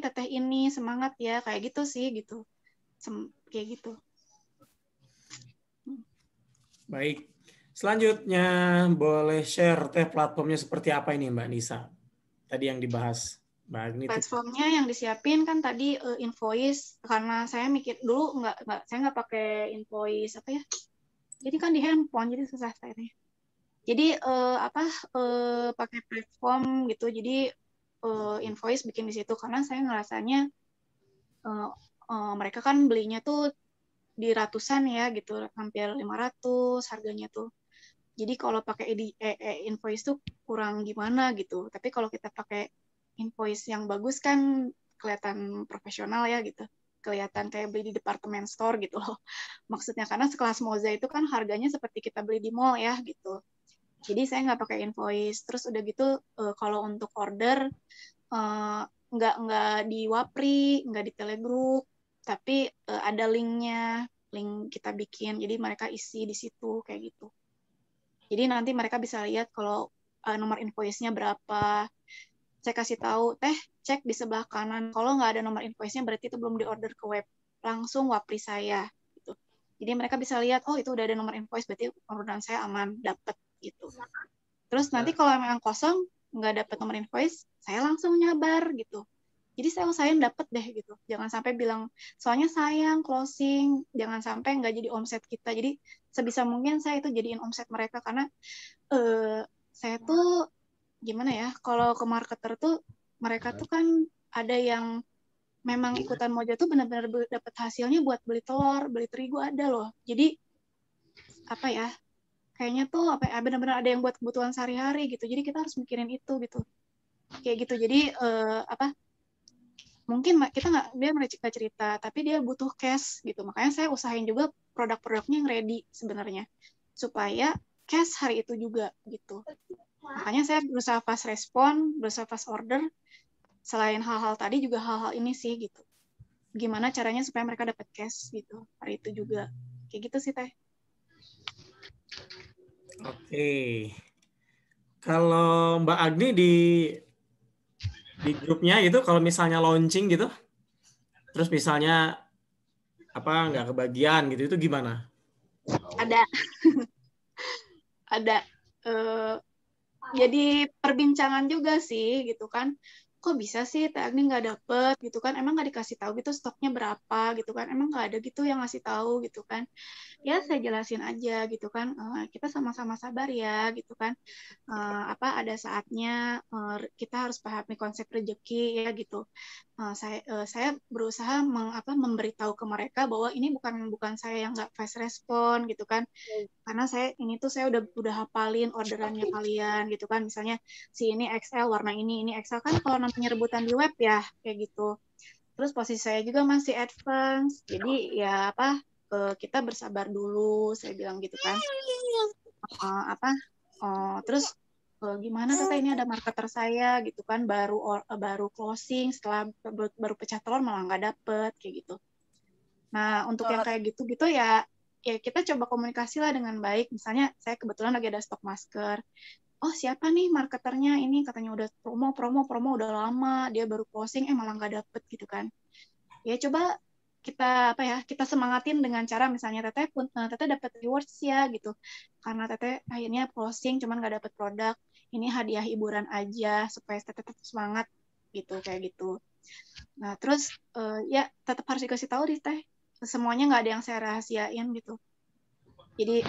semangat ya. Kayak gitu sih gitu. Kayak gitu. Baik. Selanjutnya, boleh share platformnya seperti apa ini Mbak Nisa? Tadi yang dibahas Mbak Agni. Platformnya yang disiapin kan tadi invoice, karena saya mikir dulu saya nggak pakai invoice apa ya. Jadi kan di handphone, jadi susah saya. Jadi pakai platform gitu. Jadi invoice bikin di situ, karena saya ngerasanya mereka kan belinya tuh di ratusan ya gitu, hampir 500 harganya tuh. Jadi kalau pakai invoice tuh kurang gimana gitu. Tapi kalau kita pakai invoice yang bagus kan kelihatan profesional ya gitu. kelihatan kayak beli di departemen store gitu loh. Maksudnya karena sekelas Moza itu kan harganya seperti kita beli di mall ya gitu. Jadi saya nggak pakai invoice. Terus udah gitu kalau untuk order nggak di Wapri, nggak di Telegroup, tapi ada linknya, link kita bikin. Jadi mereka isi di situ kayak gitu. Jadi nanti mereka bisa lihat kalau nomor invoice-nya berapa. Saya kasih tahu, cek di sebelah kanan. Kalau nggak ada nomor invoice-nya berarti itu belum diorder ke web. Langsung Wapri saya. Gitu. Jadi mereka bisa lihat, oh itu udah ada nomor invoice, berarti orderan saya aman, dapat gitu. Terus nanti kalau memang kosong, nggak dapat nomor invoice, saya langsung nyabar gitu. Jadi saya usahain dapat deh gitu. Jangan sampai bilang, soalnya sayang closing, jangan sampai nggak jadi omset kita. Jadi sebisa mungkin saya itu jadiin omset mereka karena saya tuh gimana ya, kalau ke marketer tuh mereka tuh kan ada yang memang ikutan Moja tuh benar-benar dapat hasilnya buat beli telur, beli terigu ada loh. Jadi apa ya? Kayaknya tuh apa ya, benar-benar ada yang buat kebutuhan sehari-hari gitu. Jadi kita harus mikirin itu gitu. Kayak gitu. Jadi mungkin kita dia mereka cerita, tapi dia butuh cash gitu. Makanya saya usahain juga produk-produknya yang ready sebenarnya supaya cash hari itu juga gitu. Makanya saya berusaha fast respon, berusaha fast order. Selain hal-hal tadi juga hal-hal ini sih gitu. Gimana caranya supaya mereka dapat cash gitu hari itu juga. Kayak gitu sih Teh. Oke. Kalau Mbak Agni di grupnya itu kalau misalnya launching gitu, terus misalnya apa nggak kebagian gitu, itu gimana? Ada ada jadi perbincangan juga sih gitu kan. Kok bisa sih Teh Agni nggak dapet gitu kan? Emang nggak dikasih tahu gitu stoknya berapa gitu kan? Emang nggak ada gitu yang ngasih tahu gitu kan? Ya saya jelasin aja gitu kan, kita sama-sama sabar ya gitu kan, apa ada saatnya kita harus pahami konsep rezeki ya gitu. Saya berusaha memberitahu ke mereka bahwa ini bukan saya yang nggak fast respon gitu kan, karena saya udah hafalin orderannya kalian gitu kan, misalnya si ini XL warna ini XL kan kalau namanya rebutan di web ya kayak gitu. Terus posisi saya juga masih advance, jadi ya kita bersabar dulu, saya bilang gitu kan. Terus gimana Tete, ini ada marketer saya gitu kan, baru closing, setelah baru pecah telur malah nggak dapet kayak gitu. Nah untuk yang kayak gitu ya kita coba komunikasi lah dengan baik. Misalnya saya kebetulan lagi ada stok masker. Oh siapa nih marketernya, ini katanya udah promo udah lama, dia baru closing malah nggak dapet gitu kan. Ya coba kita semangatin dengan cara misalnya Teteh dapat rewards ya gitu, karena Teteh akhirnya closing cuman nggak dapat produk, ini hadiah hiburan aja supaya Teteh tetap semangat gitu kayak gitu. Nah terus ya tetap harus dikasih tahu di Teh, semuanya nggak ada yang saya rahasiain gitu. Jadi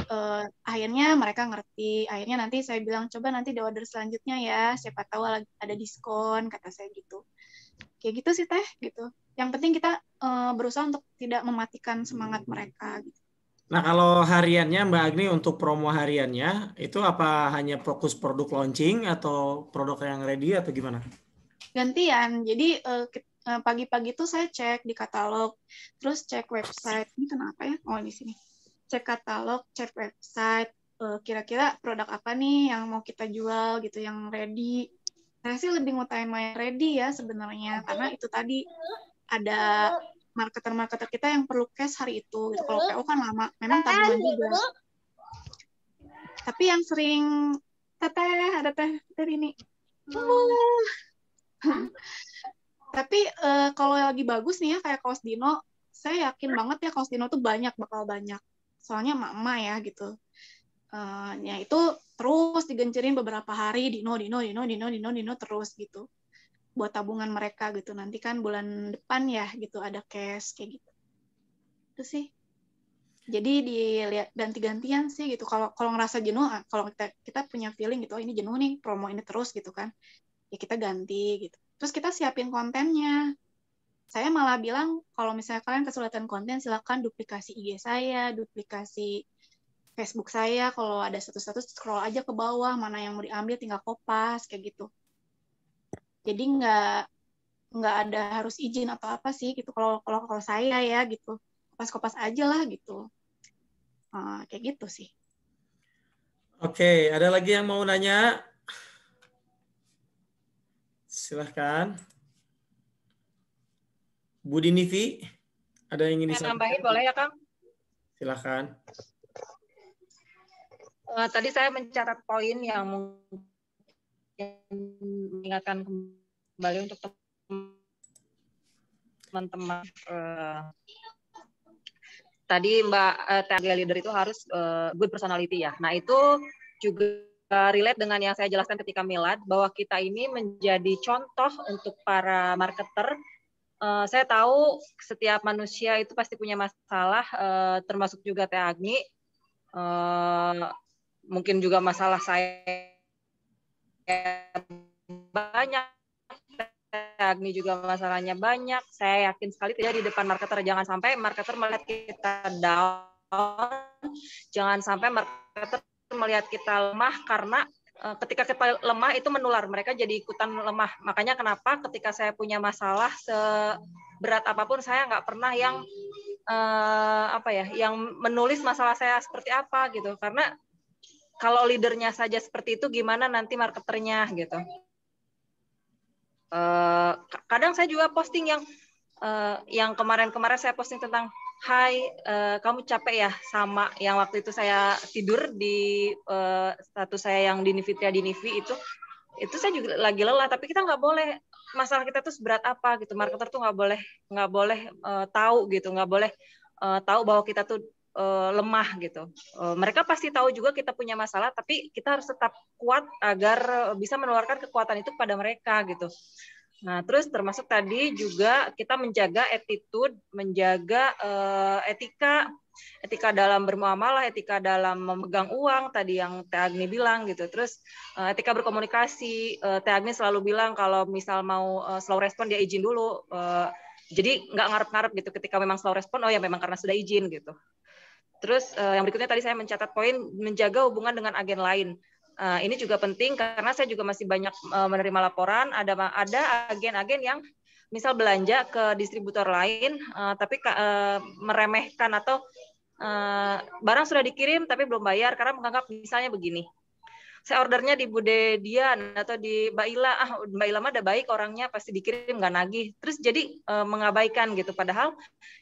akhirnya mereka ngerti. Akhirnya nanti saya bilang coba nanti di order selanjutnya ya, siapa tahu ada diskon, kata saya gitu. Kayak gitu sih Teh gitu. Yang penting kita berusaha untuk tidak mematikan semangat mereka gitu. Nah, kalau hariannya Mbak Agni untuk promo hariannya itu apa hanya fokus produk launching atau produk yang ready atau gimana? Gantian. Jadi pagi-pagi tuh saya cek di katalog, terus cek website. Ini kenapa ya? Oh di sini. Cek katalog, cek website. Kira-kira produk apa nih yang mau kita jual gitu, yang ready. Saya sih lebih ngutamain ready ya sebenarnya, karena itu tadi ada marketer-marketer kita yang perlu cash hari itu gitu. Kalau PO kan lama, memang tabungan juga. Tapi yang sering ada teh dari ini. Tapi kalau lagi bagus nih ya kayak kaos Dino, saya yakin banget ya kaos Dino tuh bakal banyak. Soalnya emak-emak ya gitu. Ya itu terus digencerin beberapa hari Dino terus gitu. Buat tabungan mereka gitu. Nanti kan bulan depan ya gitu ada cash kayak gitu. Itu sih. Jadi dilihat ganti-gantian sih gitu. Kalau ngerasa jenuh, kalau kita punya feeling gitu, oh ini jenuh nih promo ini terus gitu kan, ya kita ganti gitu. Terus kita siapin kontennya. Saya malah bilang kalau misalnya kalian kesulitan konten, silakan duplikasi IG saya, duplikasi Facebook saya. Kalau ada status-status scroll aja ke bawah, mana yang mau diambil tinggal kopas kayak gitu. Jadi nggak ada harus izin atau apa sih gitu. Kalau saya ya gitu, kopas-kopas aja lah gitu. Kayak gitu sih. Oke, ada lagi yang mau nanya? Silahkan. Budi Nivi, ada yang ingin Saya disampaikan? nambahin boleh ya, Kang? Silahkan. Tadi saya mencatat poin yang mengingatkan kembali untuk teman-teman. Tadi Mbak leader itu harus good personality ya. Nah itu juga relate dengan yang saya jelaskan ketika Milad, bahwa kita ini menjadi contoh untuk para marketer. Saya tahu setiap manusia itu pasti punya masalah, termasuk juga Teh Agni. Mungkin juga masalah saya banyak, Agni juga masalahnya banyak. Saya yakin sekali tidak di depan marketer. Jangan sampai marketer melihat kita down, jangan sampai marketer melihat kita lemah, karena ketika kita lemah itu menular, mereka jadi ikutan lemah. Makanya kenapa ketika saya punya masalah seberat apapun, saya nggak pernah yang yang menulis masalah saya seperti apa gitu, karena kalau leadernya saja seperti itu, gimana nanti marketernya gitu. Kadang saya juga posting yang kemarin-kemarin saya posting tentang, hai, kamu capek ya sama yang waktu itu saya tidur di status saya yang di Nivitria di Nivi itu saya juga lagi lelah, tapi kita nggak boleh, masalah kita tuh seberat apa gitu, marketer tuh nggak boleh tahu gitu, nggak boleh tahu bahwa kita tuh lemah gitu. Mereka pasti tahu juga kita punya masalah, tapi kita harus tetap kuat agar bisa menularkan kekuatan itu pada mereka gitu. Nah, terus termasuk tadi juga kita menjaga attitude, menjaga etika dalam bermuamalah, etika dalam memegang uang, tadi yang Teh Agni bilang gitu. Terus etika berkomunikasi, Teh Agni selalu bilang kalau misal mau slow respon dia izin dulu. Jadi nggak ngarep-ngarep gitu, ketika memang slow respon, oh ya memang karena sudah izin gitu. Terus yang berikutnya tadi saya mencatat poin menjaga hubungan dengan agen lain. Ini juga penting karena saya juga masih banyak menerima laporan, ada agen-agen yang misal belanja ke distributor lain, tapi meremehkan atau barang sudah dikirim tapi belum bayar karena menganggap misalnya begini, saya ordernya di Bude Dian atau di Mbak Ila, Mbak Ila mah ada baik orangnya, pasti dikirim nggak nagih, terus jadi mengabaikan gitu, padahal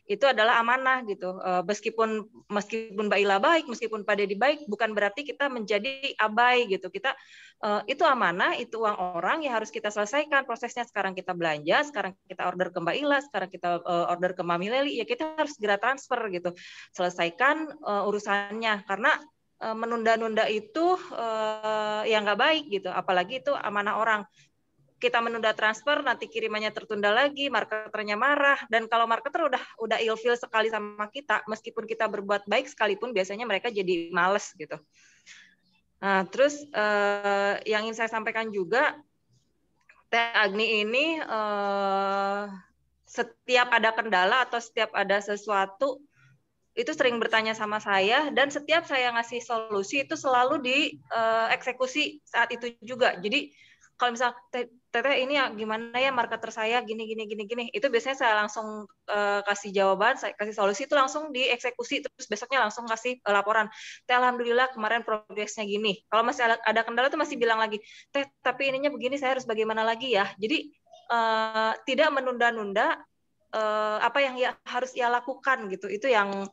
itu adalah amanah gitu. Meskipun Mbak Ila baik, meskipun Pak Dedi baik, bukan berarti kita menjadi abai gitu. Kita itu amanah, itu uang orang yang harus kita selesaikan prosesnya. Sekarang kita belanja, sekarang kita order ke Mbak Ila, sekarang kita order ke Mami Leli, ya kita harus segera transfer gitu. Selesaikan urusannya, karena menunda-nunda itu ya nggak baik gitu, apalagi itu amanah orang. Kita menunda transfer, nanti kirimannya tertunda lagi, marketernya marah, dan kalau marketer udah ilfeel sekali sama kita, meskipun kita berbuat baik sekalipun, biasanya mereka jadi males gitu. Nah, terus yang ingin saya sampaikan juga, Teh Agni ini setiap ada kendala atau setiap ada sesuatu itu sering bertanya sama saya, dan setiap saya ngasih solusi itu selalu dieksekusi saat itu juga. Jadi kalau misal Teteh ini ya gimana ya marketer saya gini, itu biasanya saya langsung kasih jawaban, saya kasih solusi itu langsung dieksekusi, terus besoknya langsung kasih laporan. Teh alhamdulillah kemarin progresnya gini. Kalau masih ada kendala tuh masih bilang lagi, Teh tapi ininya begini, saya harus bagaimana lagi ya. Jadi tidak menunda-nunda apa yang harus ia lakukan gitu. Itu yang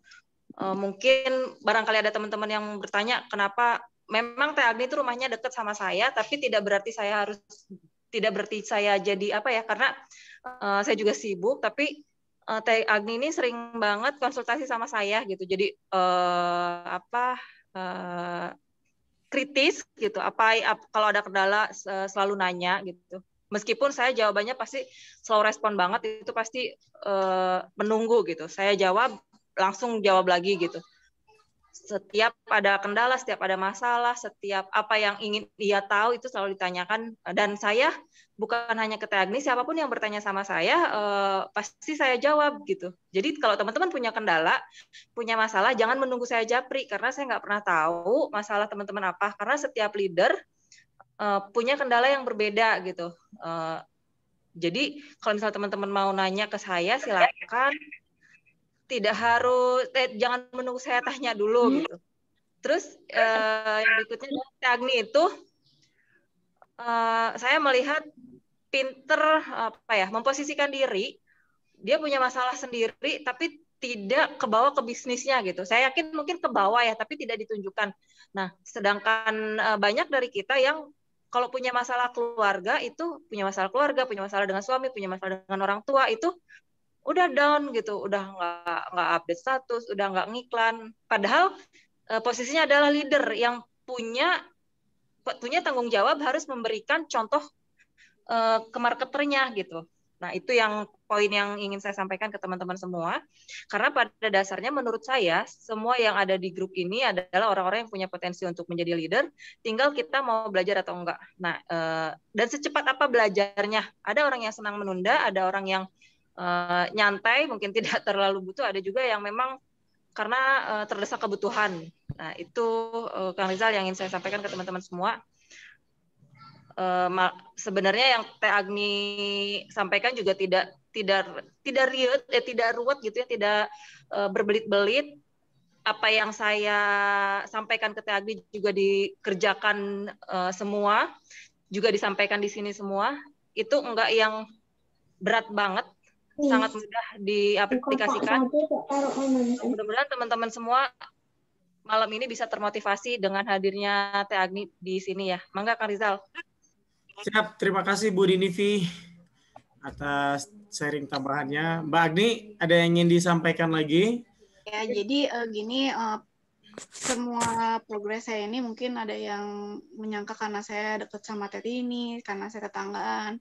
mungkin barangkali ada teman-teman yang bertanya kenapa memang Teh Agni itu rumahnya dekat sama saya, tapi tidak berarti saya jadi apa ya, karena saya juga sibuk, tapi Teh Agni ini sering banget konsultasi sama saya gitu. Jadi kritis gitu, kalau ada kendala selalu nanya gitu. Meskipun saya jawabannya pasti slow respon banget, itu pasti menunggu gitu. Saya jawab langsung jawab lagi gitu. Setiap ada kendala, setiap ada masalah, setiap apa yang ingin dia tahu itu selalu ditanyakan, dan saya bukan hanya ke Teh Agni, siapapun yang bertanya sama saya pasti saya jawab gitu. Jadi kalau teman-teman punya kendala, punya masalah, jangan menunggu saya japri, karena saya nggak pernah tahu masalah teman-teman apa, karena setiap leader punya kendala yang berbeda gitu. Jadi kalau misalnya teman-teman mau nanya ke saya, silakan. Tidak harus, jangan menunggu saya tanya dulu gitu. Terus yang berikutnya adalah Teh Agni itu saya melihat pinter memposisikan diri. Dia punya masalah sendiri, tapi tidak kebawa ke bisnisnya gitu. Saya yakin mungkin ke bawah ya, tapi tidak ditunjukkan. Nah, sedangkan banyak dari kita yang kalau punya masalah keluarga itu punya masalah keluarga, punya masalah dengan suami, punya masalah dengan orang tua itu udah down gitu, udah nggak update status, udah nggak ngiklan. Padahal posisinya adalah leader yang punya tanggung jawab harus memberikan contoh ke marketernya gitu. Nah, itu yang poin yang ingin saya sampaikan ke teman-teman semua. Karena pada dasarnya menurut saya, semua yang ada di grup ini adalah orang-orang yang punya potensi untuk menjadi leader, tinggal kita mau belajar atau enggak. Nah, dan secepat apa belajarnya? Ada orang yang senang menunda, ada orang yang nyantai, mungkin tidak terlalu butuh, ada juga yang memang karena terdesak kebutuhan. Nah, itu Kang Rizal yang ingin saya sampaikan ke teman-teman semua. Sebenarnya yang Teh Agni sampaikan juga tidak ruwet gitu ya, tidak berbelit-belit. Apa yang saya sampaikan ke Teh Agni juga dikerjakan semua, juga disampaikan di sini semua. Itu enggak yang berat banget, sangat mudah diaplikasikan. Mudah-mudahan teman-teman semua malam ini bisa termotivasi dengan hadirnya Teh Agni di sini ya. Mangga Kang Rizal. Siap, terima kasih Bu Dinivi atas sharing tambahannya. Mbak Agni, ada yang ingin disampaikan lagi? Ya, jadi gini, semua progres saya ini mungkin ada yang menyangka karena saya dekat sama Teti ini, karena saya tetanggaan.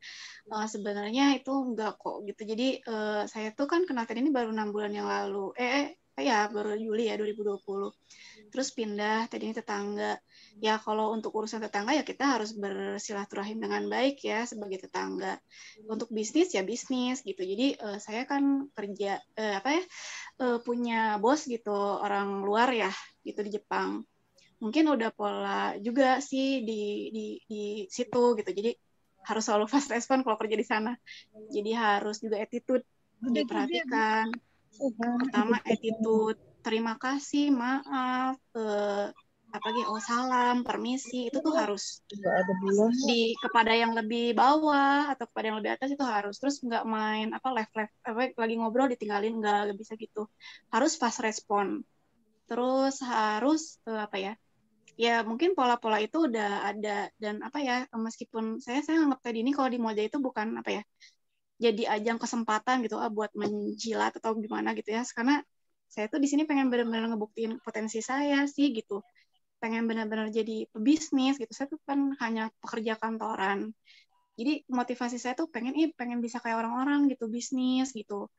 Sebenarnya itu enggak kok gitu. Jadi saya tuh kan kenal Teti ini baru 6 bulan yang lalu. Baru Juli ya 2020. Terus pindah, tadinya tetangga. Ya kalau untuk urusan tetangga ya kita harus bersilaturahim dengan baik ya sebagai tetangga. Untuk bisnis ya bisnis gitu. Jadi saya kan kerja punya bos gitu, orang luar ya gitu di Jepang. Mungkin udah pola juga sih di situ gitu. Jadi harus selalu fast respon kalau kerja di sana. Jadi harus juga attitude diperhatikan. Pertama attitude, terima kasih, maaf, salam, permisi, itu tuh harus kepada yang lebih bawah atau kepada yang lebih atas itu harus. Terus nggak main lagi ngobrol ditinggalin, nggak bisa gitu. Harus fast respon. Terus harus ya mungkin pola-pola itu udah ada, dan meskipun saya nganggap tadi ini kalau di Moja itu bukan jadi ajang kesempatan gitu buat menjilat atau gimana gitu ya, karena saya tuh di sini pengen benar-benar ngebuktiin potensi saya sih gitu, pengen benar-benar jadi pebisnis gitu. Saya tuh kan hanya pekerja kantoran, jadi motivasi saya tuh pengen bisa kayak orang-orang gitu, bisnis gitu.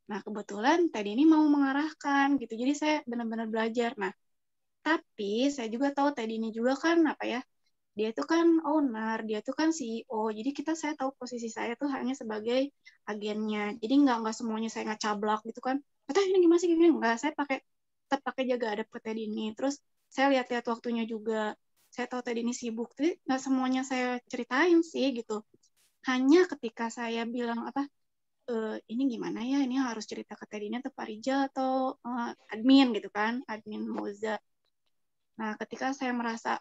Nah kebetulan tadi ini mau mengarahkan gitu, jadi saya benar-benar belajar. Nah tapi saya juga tahu tadi ini juga kan dia itu kan owner, dia itu kan CEO. Jadi saya tahu posisi saya tuh hanya sebagai agennya. Jadi nggak semuanya saya ngecablak gitu kan. Kata ini gimana sih, gini nggak. Saya tetap pakai jaga adab ke Teddy ini. Terus saya lihat-lihat waktunya juga. Saya tahu Teddy ini sibuk. Jadi nggak semuanya saya ceritain sih gitu. Hanya ketika saya bilang ini gimana ya, ini harus cerita ke Teddy ini atau Pak Rijal atau admin gitu kan, admin Moza. Nah ketika saya merasa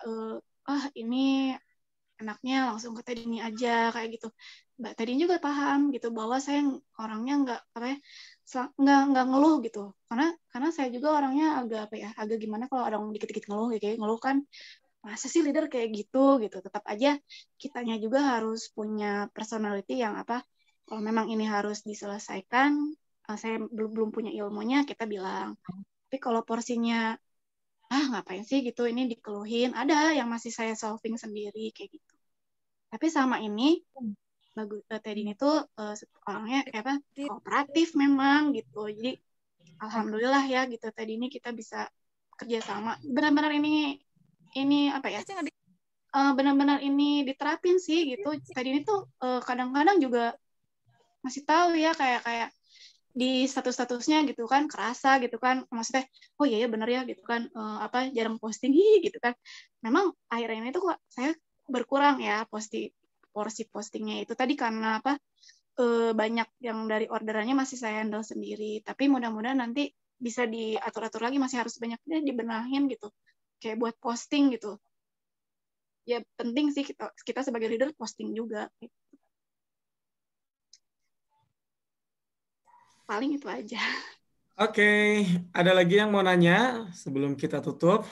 ini enaknya langsung ke Teddy ini aja kayak gitu. Mbak Teddy juga paham gitu bahwa saya orangnya nggak ngeluh gitu. Karena saya juga orangnya agak gimana kalau orang dikit-dikit ngeluh kayak ngeluh kan, masa sih leader kayak gitu. Tetap aja kitanya juga harus punya personality yang kalau memang ini harus diselesaikan, saya belum punya ilmunya, kita bilang. Tapi kalau porsinya ngapain sih gitu, ini dikeluhin, ada yang masih saya solving sendiri kayak gitu. Tapi sama ini Teddy ini tuh orangnya kooperatif memang gitu. Jadi alhamdulillah ya gitu, Teddy ini kita bisa kerjasama. Benar-benar ini benar-benar ini diterapin sih gitu. Teddy ini tuh kadang-kadang juga masih tahu ya kayak di status-statusnya gitu kan kerasa gitu kan, maksudnya oh iya bener ya gitu kan, jarang posting gitu kan. Memang akhirnya itu kok saya berkurang ya porsi postingnya itu tadi karena banyak yang dari orderannya masih saya handle sendiri. Tapi mudah-mudahan nanti bisa diatur-atur lagi, masih harus banyak dibenahin gitu. Kayak buat posting gitu. Ya penting sih kita sebagai leader posting juga. Paling itu aja. Oke, ada lagi yang mau nanya sebelum kita tutup?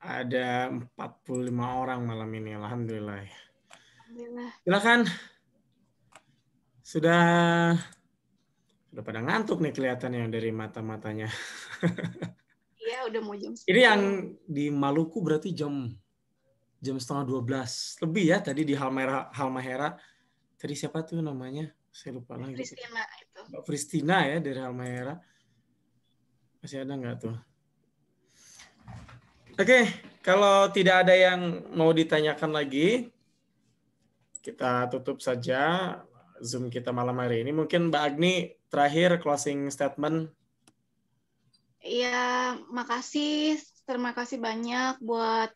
Ada 45 orang malam ini, alhamdulillah. Alhamdulillah. Silakan. Sudah pada ngantuk nih kelihatannya dari mata-matanya. Iya, udah mau jam 10. Ini yang di Maluku berarti jam 11:30 lebih ya tadi di Halmahera. Tadi siapa tuh namanya? Saya lupa lagi. Kristina itu. Mbak Kristina ya dari Halmahera. Masih ada nggak tuh? Oke, kalau tidak ada yang mau ditanyakan lagi, kita tutup saja Zoom kita malam hari ini. Mungkin Mbak Agni terakhir closing statement. Iya, makasih. Terima kasih banyak buat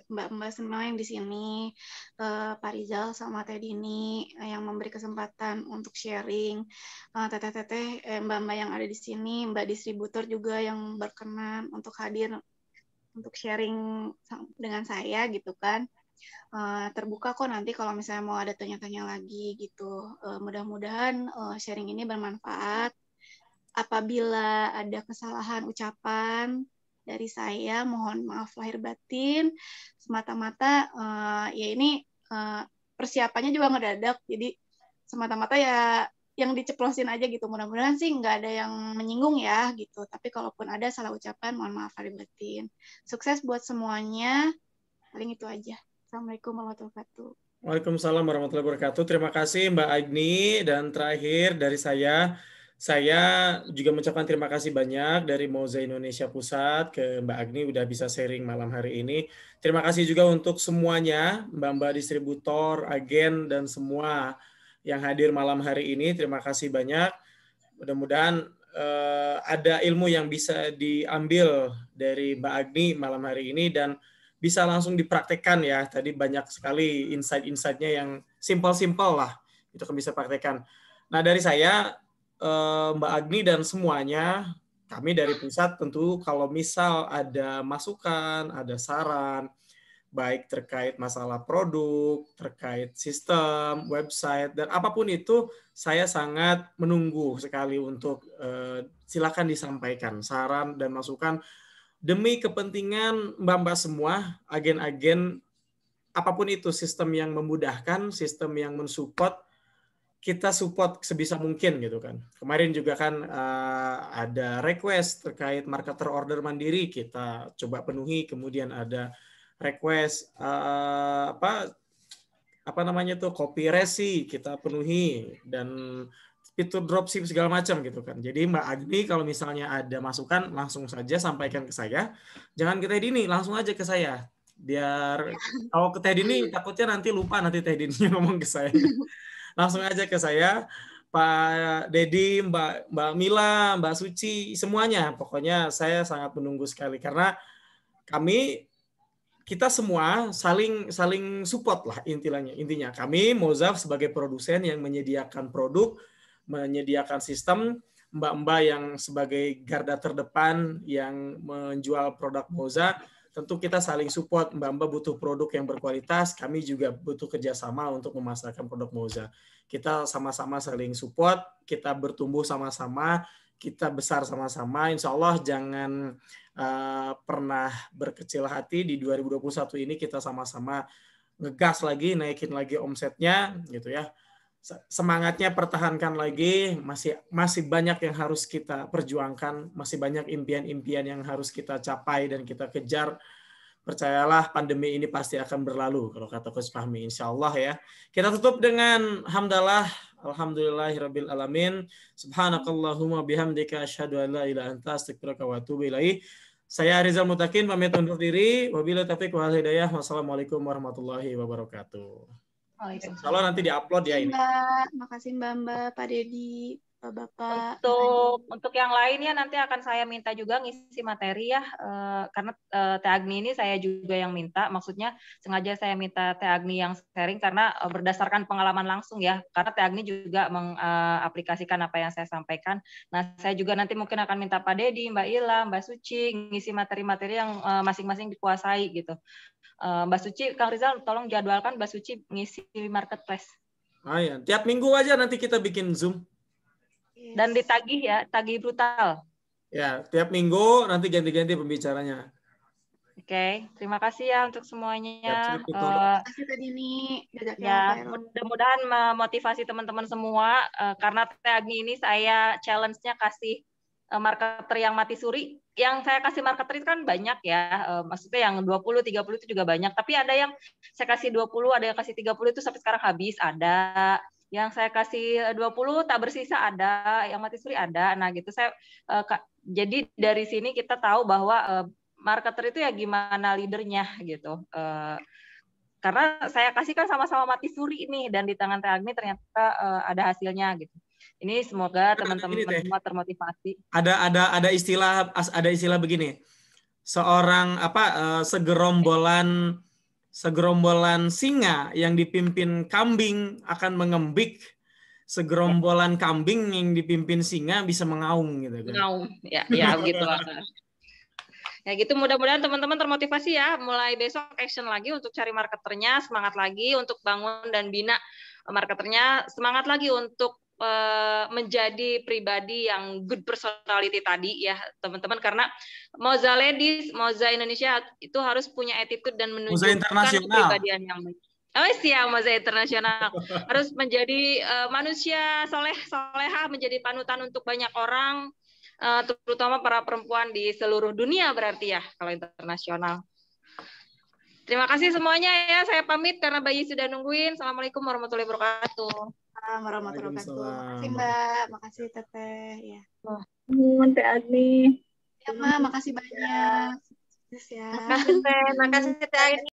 Mbak-mbak semua yang di sini, Pak Rizal sama Teh Dini yang memberi kesempatan untuk sharing, teteh-teteh, mbak-mbak yang ada di sini, Mbak distributor juga yang berkenan untuk hadir untuk sharing dengan saya gitu kan. Terbuka kok nanti kalau misalnya mau ada tanya-tanya lagi gitu. Mudah-mudahan sharing ini bermanfaat. Apabila ada kesalahan ucapan dari saya, mohon maaf lahir batin. Semata-mata ya ini persiapannya juga ngedadak, jadi semata-mata ya yang diceplosin aja gitu. Mudah-mudahan sih nggak ada yang menyinggung ya gitu. Tapi kalaupun ada salah ucapan, mohon maaf lahir batin. Sukses buat semuanya. Paling itu aja. Assalamualaikum warahmatullahi wabarakatuh. Waalaikumsalam warahmatullahi wabarakatuh. Terima kasih Mbak Agni. Dan terakhir dari saya juga mengucapkan terima kasih banyak dari Moza Indonesia Pusat ke Mbak Agni udah bisa sharing malam hari ini. Terima kasih juga untuk semuanya, Mbak-mbak distributor, agen, dan semua yang hadir malam hari ini. Terima kasih banyak. Mudah-mudahan ada ilmu yang bisa diambil dari Mbak Agni malam hari ini dan bisa langsung dipraktekkan ya. Tadi banyak sekali insight-insightnya yang simple-simple lah. Itu kan bisa praktekkan. Nah dari saya, Mbak Agni dan semuanya, kami dari pusat tentu kalau misal ada masukan, ada saran, baik terkait masalah produk, terkait sistem, website, dan apapun itu, saya sangat menunggu sekali untuk silakan disampaikan saran dan masukan demi kepentingan mbak-mbak semua, agen-agen, apapun itu, sistem yang memudahkan, sistem yang mensupport, kita support sebisa mungkin gitu kan. Kemarin juga kan ada request terkait marketer order mandiri, kita coba penuhi, kemudian ada request apa namanya tuh copy resi kita penuhi dan fitur dropship segala macam gitu kan. Jadi Mbak Agni kalau misalnya ada masukan langsung saja sampaikan ke saya. Jangan ke Teh Dini, langsung aja ke saya. Biar kalau ke Teh Dini takutnya nanti lupa nanti Teh Dini ngomong ke saya. Langsung aja ke saya, Pak Dedi, Mbak Mila, Mbak Suci, semuanya. Pokoknya saya sangat menunggu sekali karena kita semua saling support lah intinya. Kami Moza sebagai produsen yang menyediakan produk, menyediakan sistem, mbak-mbak yang sebagai garda terdepan yang menjual produk Moza, tentu kita saling support. Mbak-mbak butuh produk yang berkualitas, kami juga butuh kerjasama untuk memasarkan produk Moza. Kita sama-sama saling support, kita bertumbuh sama-sama, kita besar sama-sama. Insya Allah jangan pernah berkecil hati. Di 2021 ini kita sama-sama ngegas lagi, naikin lagi omsetnya, gitu ya. Semangatnya pertahankan lagi, masih banyak yang harus kita perjuangkan, masih banyak impian-impian yang harus kita capai dan kita kejar. Percayalah pandemi ini pasti akan berlalu kalau kata Coach Fahmi, insya Allah ya. Kita tutup dengan hamdalah, alhamdulillahirabbil alamin, subhanakallahumma bihamdika asyhadu an la ilaha illa anta astaghfiruka wa atubu ilaik. Saya Rizal Mutakin pamit undur diri. Wabillahi taufiq wal hidayah. Wassalamualaikum warahmatullahi wabarakatuh. Kalau nanti diupload ya ini. Mbak, makasih Mbak, Pak Dedi. Bapak. Untuk yang lainnya nanti akan saya minta juga ngisi materi ya, karena Teh Agni ini saya juga yang minta, maksudnya sengaja saya minta Teh Agni yang sharing karena berdasarkan pengalaman langsung ya, karena Teh Agni juga mengaplikasikan apa yang saya sampaikan. Nah, saya juga nanti mungkin akan minta Pak Dedi, Mbak Ila, Mbak Suci ngisi materi-materi yang masing-masing dikuasai gitu. Mbak Suci, Kang Rizal, tolong jadwalkan Mbak Suci ngisi marketplace. Ah ya, tiap minggu aja nanti kita bikin Zoom. Dan ditagih ya, tagih brutal. Ya, tiap minggu nanti ganti-ganti pembicaranya. Oke, terima kasih ya untuk semuanya. Terima kasih tadi nih. Ya, mudah-mudahan memotivasi teman-teman semua. Karena Teh Agni ini saya challenge-nya kasih marketer yang mati suri. Yang saya kasih marketer itu kan banyak ya. Maksudnya yang 20, 30 itu juga banyak. Tapi ada yang saya kasih 20, ada yang kasih 30 itu sampai sekarang habis. Ada. Yang saya kasih 20 tak bersisa ada, yang mati suri ada. Nah gitu jadi dari sini kita tahu bahwa marketer itu ya gimana leadernya gitu. Karena saya kasih kan sama-sama mati suri nih, dan di tangan Teh Agni ternyata ada hasilnya gitu. Ini semoga teman-teman semua termotivasi. Ada istilah begini. Seorang segerombolan singa yang dipimpin kambing akan mengembik, segerombolan kambing yang dipimpin singa bisa mengaum gitu kan. Mengaum, ya begitulah. Ya gitu, mudah-mudahan teman-teman termotivasi ya. Mulai besok action lagi untuk cari marketernya, semangat lagi untuk bangun dan bina marketernya, semangat lagi untuk menjadi pribadi yang good personality tadi ya teman-teman, karena Moza Ladies, Moza Indonesia itu harus punya attitude dan menunjukkan kepribadian yang baik. Oh siap, Moza Internasional harus menjadi manusia soleha, menjadi panutan untuk banyak orang, terutama para perempuan di seluruh dunia berarti ya kalau internasional. Terima kasih semuanya ya, saya pamit karena bayi sudah nungguin. Assalamualaikum warahmatullahi wabarakatuh. Warahmatullahi wabarakatuh. Makasih Mbak, makasih Teteh ya. Teh Agni. Ya, Ma, makasih banyak. Makasih Teh Agni.